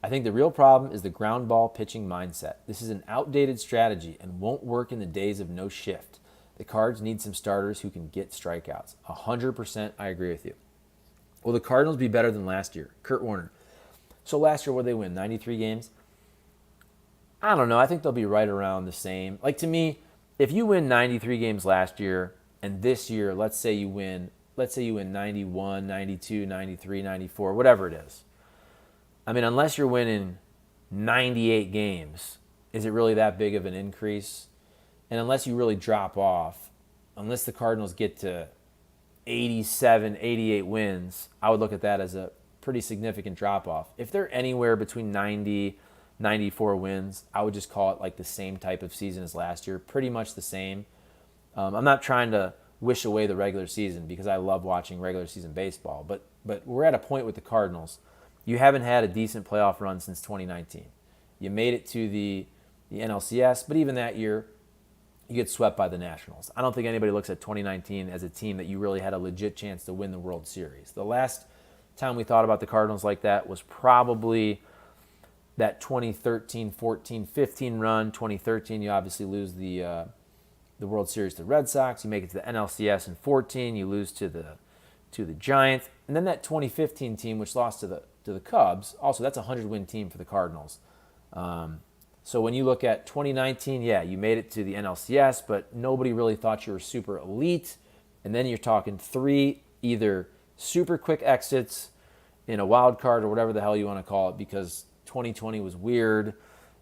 I think the real problem is the ground ball pitching mindset. This is an outdated strategy and won't work in the days of no shift. The Cards need some starters who can get strikeouts. 100% I agree with you. Will the Cardinals be better than last year? Kurt Warner. So last year, what did they win? 93 games? I don't know. I think they'll be right around the same. Like, to me, if you win 93 games last year and this year, let's say you win 91, 92, 93, 94, whatever it is. I mean, unless you're winning 98 games, is it really that big of an increase? And unless you really drop off, unless the Cardinals get to 87, 88 wins, I would look at that as a pretty significant drop-off. If they're anywhere between 90, 94 wins, I would just call it like the same type of season as last year, pretty much the same. I'm not trying to wish away the regular season because I love watching regular season baseball. But we're at a point with the Cardinals. You haven't had a decent playoff run since 2019. You made it to the NLCS, but even that year, you get swept by the Nationals. I don't think anybody looks at 2019 as a team that you really had a legit chance to win the World Series. The last time we thought about the Cardinals like that was probably that 2013, 14, 15 run. 2013, you obviously lose the World Series to the Red Sox. You make it to the NLCS in 14. You lose to the Giants, and then that 2015 team, which lost to the Cubs. Also, that's a 100-win team for the Cardinals. So when you look at 2019, yeah, you made it to the NLCS, but nobody really thought you were super elite. And then you're talking 3 either super quick exits in a wild card or whatever the hell you want to call it, because 2020 was weird.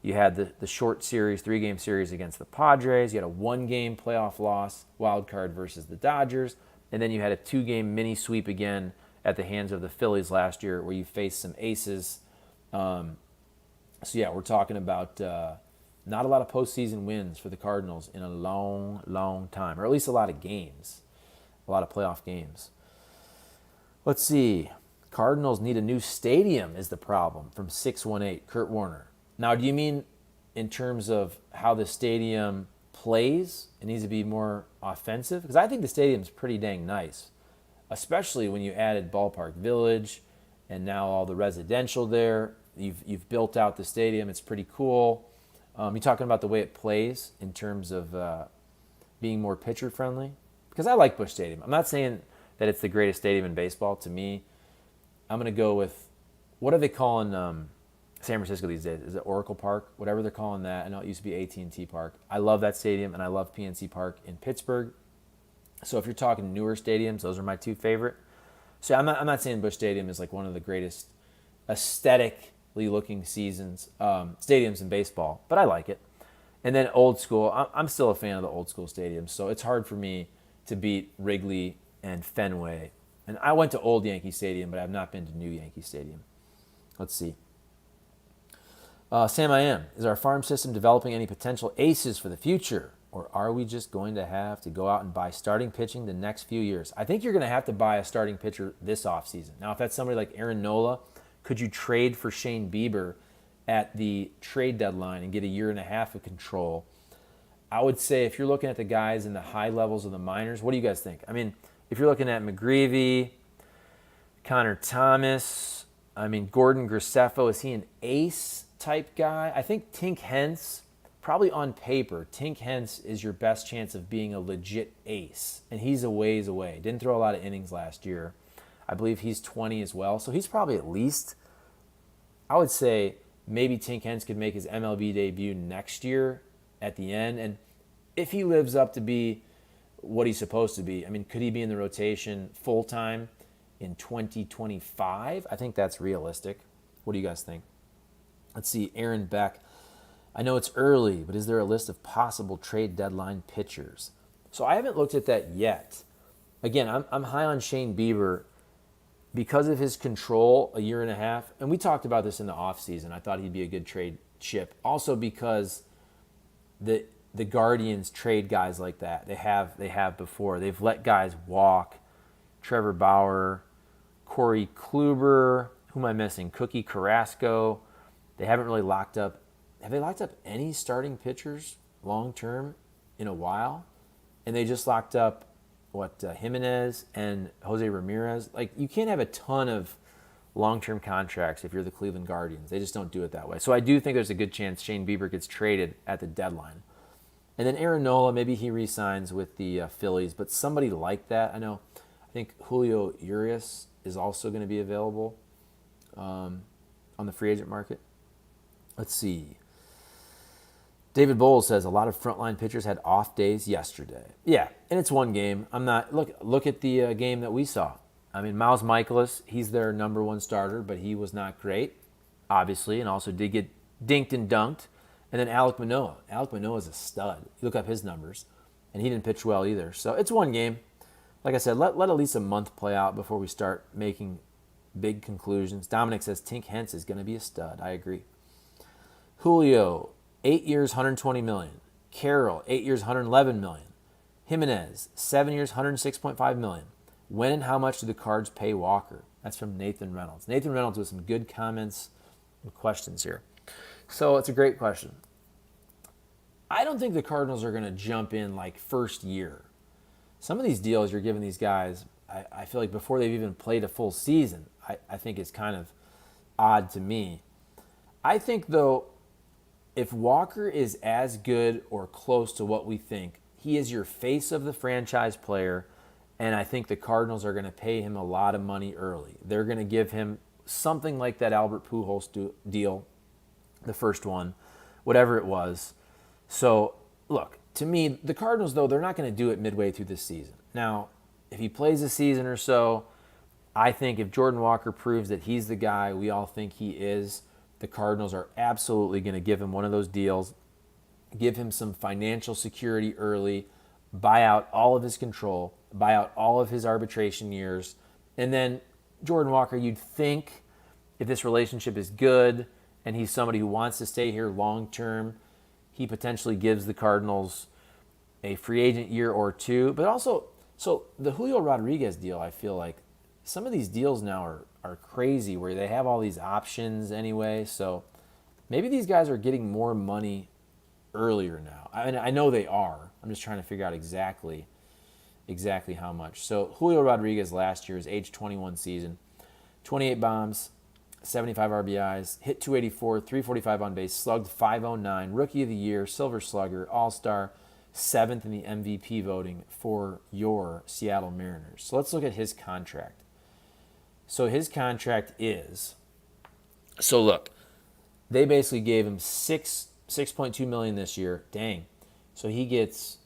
You had the short series, 3-game series against the Padres. You had a 1-game playoff loss, wild card versus the Dodgers. And then you had a 2-game mini sweep again at the hands of the Phillies last year where you faced some aces. So, yeah, we're talking about not a lot of postseason wins for the Cardinals in a long, long time, or at least a lot of games, a lot of playoff games. Let's see. Cardinals need a new stadium is the problem from 618, Kurt Warner. Now, do you mean in terms of how the stadium plays? It needs to be more offensive? Because I think the stadium's pretty dang nice, especially when you added Ballpark Village and now all the residential there. You've built out the stadium. It's pretty cool. You're talking about the way it plays in terms of being more pitcher friendly? Because I like Busch Stadium. I'm not saying that it's the greatest stadium in baseball. To me, I'm going to go with, what are they calling San Francisco these days? Is it Oracle Park? Whatever they're calling that. I know it used to be AT&T Park. I love that stadium, and I love PNC Park in Pittsburgh. So if you're talking newer stadiums, those are my 2 favorite. So I'm not saying Busch Stadium is like one of the greatest aesthetically looking stadiums in baseball, but I like it. And then old school, I'm still a fan of the old school stadiums, so it's hard for me to beat Wrigley and Fenway. And I went to old Yankee Stadium, but I have not been to new Yankee Stadium. Let's see. Sam I Am, is our farm system developing any potential aces for the future? Or are we just going to have to go out and buy starting pitching the next few years? I think you're going to have to buy a starting pitcher this offseason. Now, if that's somebody like Aaron Nola, could you trade for Shane Bieber at the trade deadline and get a year and a half of control? I would say if you're looking at the guys in the high levels of the minors, what do you guys think? I mean, if you're looking at McGreevy, Connor Thomas, Gordon Graceffo, is he an ace type guy? I think Tink Hence, probably on paper, Tink Hence is your best chance of being a legit ace, and he's a ways away. Didn't throw a lot of innings last year. I believe he's 20 as well, so he's probably at least, I would say maybe Tink Hence could make his MLB debut next year at the end, and if he lives up to be what he's supposed to be, could he be in the rotation full-time in 2025? I think that's realistic. What do you guys think? Let's see, Aaron Beck. I know it's early, but is there a list of possible trade deadline pitchers? So I haven't looked at that yet. Again, I'm high on Shane Bieber because of his control a year and a half. And we talked about this in the offseason. I thought he'd be a good trade chip. Also because the Guardians trade guys like that. They have before. They've let guys walk. Trevor Bauer, Corey Kluber, who am I missing? Cookie Carrasco. They haven't really locked up. Have they locked up any starting pitchers long-term in a while? And they just locked up, Jimenez and Jose Ramirez. Like, you can't have a ton of long-term contracts if you're the Cleveland Guardians. They just don't do it that way. So I do think there's a good chance Shane Bieber gets traded at the deadline. And then Aaron Nola, maybe he re-signs with the Phillies. But somebody like that, I think Julio Urias is also going to be available on the free agent market. Let's see. David Bowles says a lot of frontline pitchers had off days yesterday. Yeah, and it's one game. Look at the game that we saw. Miles Michaelis, he's their number one starter, but he was not great, obviously, and also did get dinked and dunked. And then Alek Manoah. Alek Manoah is a stud. You look up his numbers, and he didn't pitch well either. So it's one game. Like I said, let at least a month play out before we start making big conclusions. Dominic says Tink Hence is going to be a stud. I agree. Julio, 8 years, $120 million. Carroll, 8 years, $111 million. Jimenez, 7 years, $106.5 million. When and how much do the Cards pay Walker? That's from Nathan Reynolds. Nathan Reynolds with some good comments and questions here. So it's a great question. I don't think the Cardinals are going to jump in like first year. Some of these deals you're giving these guys, I feel like before they've even played a full season, I think it's kind of odd to me. I think, though, if Walker is as good or close to what we think, he is your face of the franchise player, and I think the Cardinals are going to pay him a lot of money early. They're going to give him something like that Albert Pujols deal, the first one, whatever it was. So, look, to me, the Cardinals, though, they're not going to do it midway through this season. Now, if he plays a season or so, I think if Jordan Walker proves that he's the guy we all think he is, the Cardinals are absolutely going to give him one of those deals, give him some financial security early, buy out all of his control, buy out all of his arbitration years, and then Jordan Walker, you'd think if this relationship is good and he's somebody who wants to stay here long term, he potentially gives the Cardinals a free agent year or two. But also, so the Julio Rodriguez deal, I feel like some of these deals now are crazy where they have all these options anyway. So maybe these guys are getting more money earlier now. I know they are. I'm just trying to figure out exactly how much. So Julio Rodriguez last year, his age 21 season, 28 bombs, 75 RBIs, hit 284, 345 on base, slugged 509, Rookie of the Year, Silver Slugger, All-Star, 7th in the MVP voting for your Seattle Mariners. So let's look at his contract. So his contract is, so look, they basically gave him $6.2 million this year. Dang. So he gets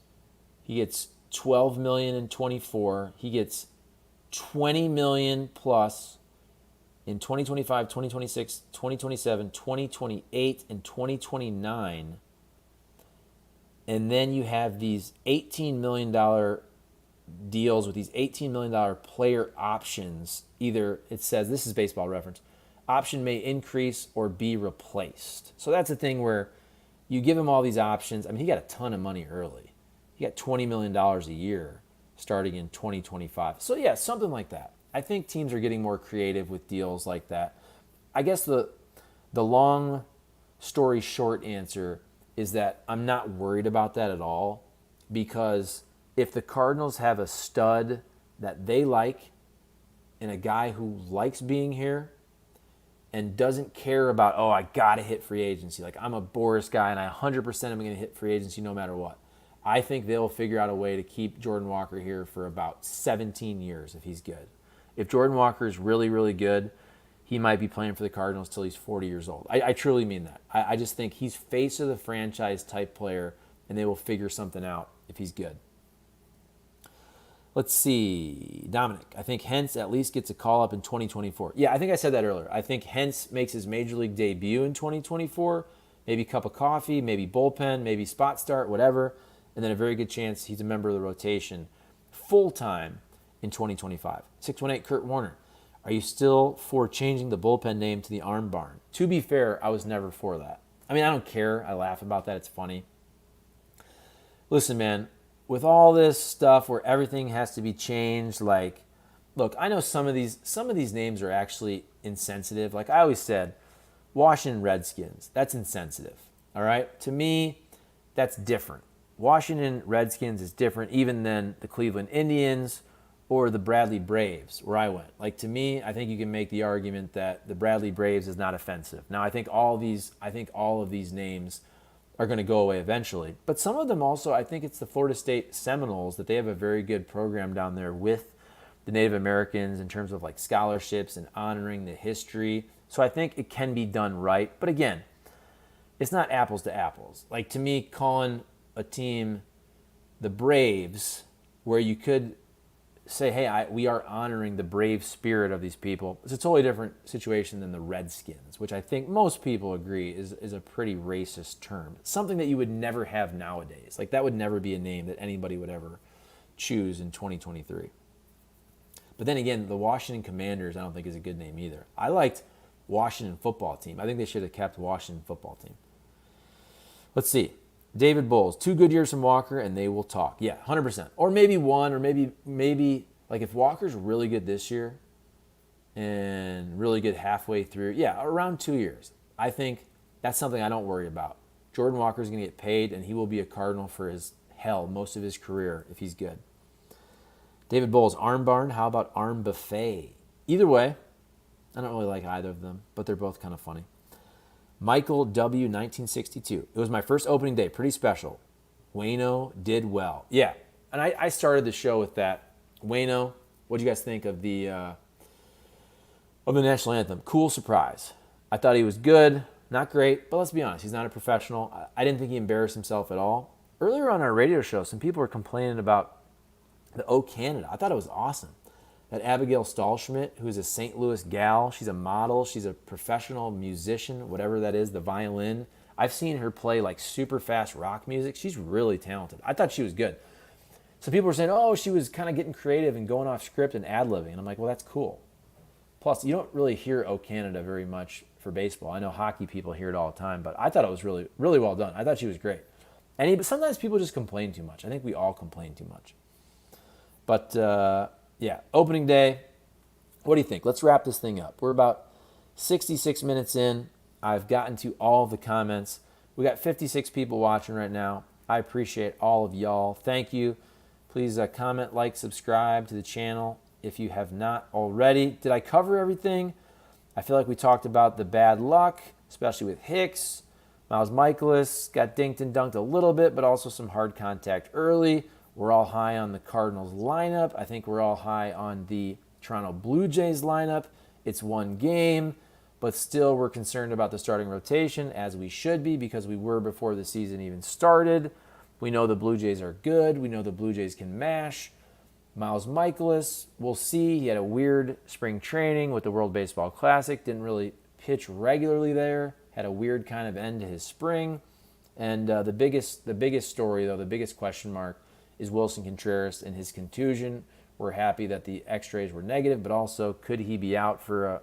$12 million in 24. He gets $20 million plus in 2025, 2026, 2027, 2028, and 2029. And then you have these $18 million deals with these $18 million player options. Either, it says, this is Baseball Reference, option may increase or be replaced. So that's the thing where you give him all these options. I mean, he got a ton of money early. He got $20 million a year starting in 2025. So yeah, something like that. I think teams are getting more creative with deals like that. I guess the long story short answer is that I'm not worried about that at all, because if the Cardinals have a stud that they like and a guy who likes being here and doesn't care about, oh, I got to hit free agency. Like, I'm a Boris guy and I 100% am going to hit free agency no matter what. I think they'll figure out a way to keep Jordan Walker here for about 17 years if he's good. If Jordan Walker is really, really good, he might be playing for the Cardinals till he's 40 years old. I truly mean that. I just think he's face of the franchise type player, and they will figure something out if he's good. Let's see. Dominic, I think Hentz at least gets a call-up in 2024. Yeah, I think I said that earlier. I think Hentz makes his Major League debut in 2024. Maybe cup of coffee, maybe bullpen, maybe spot start, whatever. And then a very good chance he's a member of the rotation full-time in 2025. 618 Kurt Warner, are you still for changing the bullpen name to the Arm Barn? To be fair, I was never for that. I mean, I don't care. I laugh about that. It's funny. Listen, man, with all this stuff where everything has to be changed, like, look, I know some of these names are actually insensitive. Like I always said, Washington Redskins, that's insensitive. All right? To me, that's different. Washington Redskins is different even than the Cleveland Indians or the Bradley Braves, where I went. Like, to me, I think you can make the argument that the Bradley Braves is not offensive. Now, I think all of these names are going to go away eventually. But some of them also, I think it's the Florida State Seminoles, that they have a very good program down there with the Native Americans in terms of like scholarships and honoring the history. So I think it can be done right. But again, it's not apples to apples. Like, to me, calling a team the Braves, where you could say, hey, we are honoring the brave spirit of these people, it's a totally different situation than the Redskins, which I think most people agree is a pretty racist term. It's something that you would never have nowadays. Like, that would never be a name that anybody would ever choose in 2023. But then again, the Washington Commanders I don't think is a good name either. I liked Washington Football Team. I think they should have kept Washington Football Team. Let's see. David Bowles, 2 good years from Walker, and they will talk. Yeah, 100%. Or maybe 1, or maybe like if Walker's really good this year and really good halfway through, yeah, around 2 years. I think that's something I don't worry about. Jordan Walker's going to get paid, and he will be a Cardinal for most of his career if he's good. David Bowles, arm barn. How about arm buffet? Either way, I don't really like either of them, but they're both kind of funny. Michael W. 1962. It was my first opening day. Pretty special. Wayno did well. Yeah, and I started the show with that. Wayno, what do you guys think of the national anthem? Cool surprise. I thought he was good. Not great, but let's be honest. He's not a professional. I didn't think he embarrassed himself at all. Earlier on our radio show, some people were complaining about the O Canada. I thought it was awesome. That Abigail Stahlschmidt, who's a St. Louis gal, she's a model, she's a professional musician, whatever that is, the violin. I've seen her play like super fast rock music. She's really talented. I thought she was good. So people were saying, oh, she was kind of getting creative and going off script and ad-libbing. And I'm like, well, that's cool. Plus, you don't really hear O Canada very much for baseball. I know hockey people hear it all the time, but I thought it was really, really well done. I thought she was great. But sometimes people just complain too much. I think we all complain too much. But, yeah, opening day. What do you think? Let's wrap this thing up. We're about 66 minutes in. I've gotten to all of the comments. We got 56 people watching right now. I appreciate all of y'all. Thank you. Please comment, like, subscribe to the channel if you have not already. Did I cover everything? I feel like we talked about the bad luck, especially with Hicks. Miles Michaelis got dinked and dunked a little bit, but also some hard contact early. We're all high on the Cardinals lineup. I think we're all high on the Toronto Blue Jays lineup. It's one game, but still we're concerned about the starting rotation, as we should be, because we were before the season even started. We know the Blue Jays are good. We know the Blue Jays can mash. Miles Michaelis, we'll see. He had a weird spring training with the World Baseball Classic. Didn't really pitch regularly there. Had a weird kind of end to his spring. And the biggest story, though, the biggest question mark is Wilson Contreras and his contusion. We're happy that the x-rays were negative, but also could he be out for a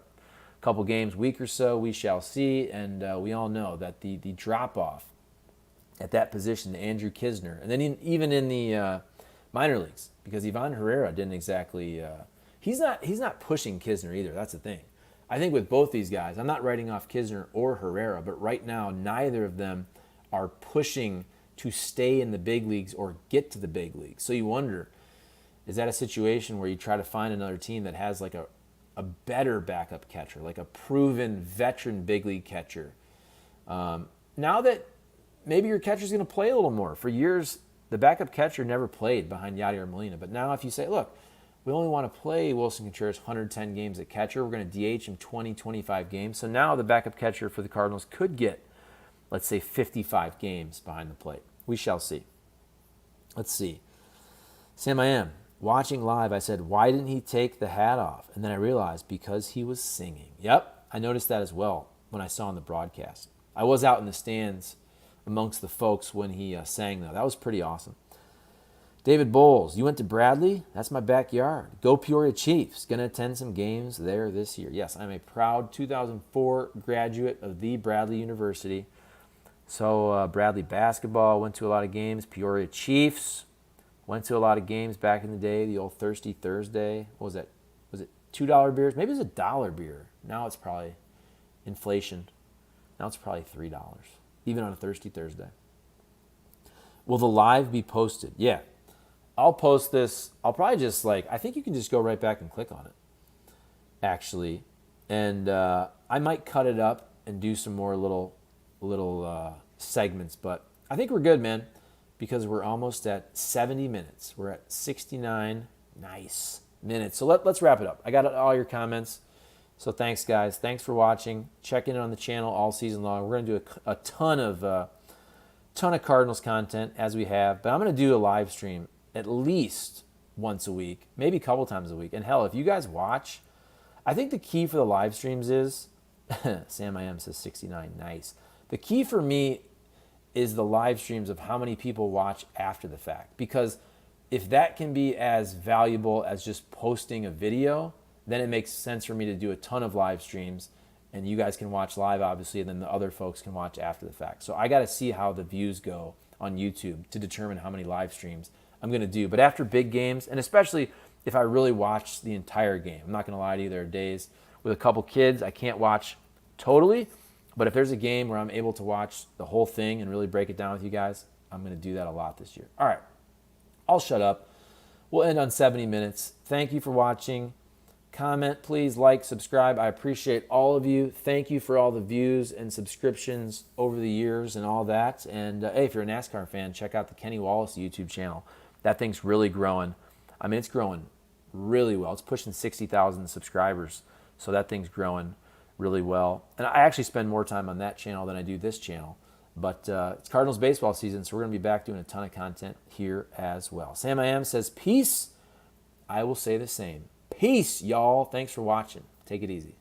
couple games, week or so? We shall see. And we all know that the drop-off at that position to Andrew Knizner, and then even in the minor leagues, because Ivan Herrera didn't exactly he's not pushing Knizner either. That's the thing. I think with both these guys, I'm not writing off Knizner or Herrera, but right now neither of them are pushing to stay in the big leagues or get to the big leagues. So you wonder, is that a situation where you try to find another team that has like a better backup catcher, like a proven veteran big league catcher? Now that maybe your catcher's going to play a little more. For years, the backup catcher never played behind Yadier Molina. But now if you say, look, we only want to play Wilson Contreras 110 games at catcher, we're going to DH him 20, 25 games. So now the backup catcher for the Cardinals could get, let's say, 55 games behind the plate. We shall see. Let's see. Sam, I am. Watching live, I said, why didn't he take the hat off? And then I realized because he was singing. Yep, I noticed that as well when I saw on the broadcast. I was out in the stands amongst the folks when he sang, though. That was pretty awesome. David Bowles, you went to Bradley? That's my backyard. Go Peoria Chiefs. Going to attend some games there this year. Yes, I'm a proud 2004 graduate of the Bradley University. So Bradley basketball, went to a lot of games. Peoria Chiefs, went to a lot of games back in the day. The old Thirsty Thursday. What was that? Was it $2 beers? Maybe it was $1 beer. Now it's probably inflation. Now it's probably $3, even on a Thirsty Thursday. Will the live be posted? Yeah. I'll post this. I'll probably just I think you can just go right back and click on it, actually. And I might cut it up and do some more little segments, but I think we're good, man, because we're almost at 70 minutes. We're at 69 minutes. So let's wrap it up. I got all your comments. So thanks, guys. Thanks for watching. Check in on the channel all season long. We're going to do a ton of Cardinals content as we have, but I'm going to do a live stream at least once a week, maybe a couple times a week. And hell, if you guys watch, I think the key for the live streams is, Sam I am says 69, nice. The key for me is the live streams of how many people watch after the fact. Because if that can be as valuable as just posting a video, then it makes sense for me to do a ton of live streams, and you guys can watch live, obviously, and then the other folks can watch after the fact. So I got to see how the views go on YouTube to determine how many live streams I'm going to do. But after big games, and especially if I really watch the entire game, I'm not going to lie to you, there are days with a couple kids I can't watch totally, but if there's a game where I'm able to watch the whole thing and really break it down with you guys, I'm going to do that a lot this year. All right, I'll shut up. We'll end on 70 minutes. Thank you for watching. Comment, please, like, subscribe. I appreciate all of you. Thank you for all the views and subscriptions over the years and all that. And hey, if you're a NASCAR fan, check out the Kenny Wallace YouTube channel. That thing's really growing. I mean, it's growing really well. It's pushing 60,000 subscribers. So that thing's growing really well. And I actually spend more time on that channel than I do this channel. But it's Cardinals baseball season, so we're going to be back doing a ton of content here as well. Sam I Am says, peace. I will say the same. Peace, y'all. Thanks for watching. Take it easy.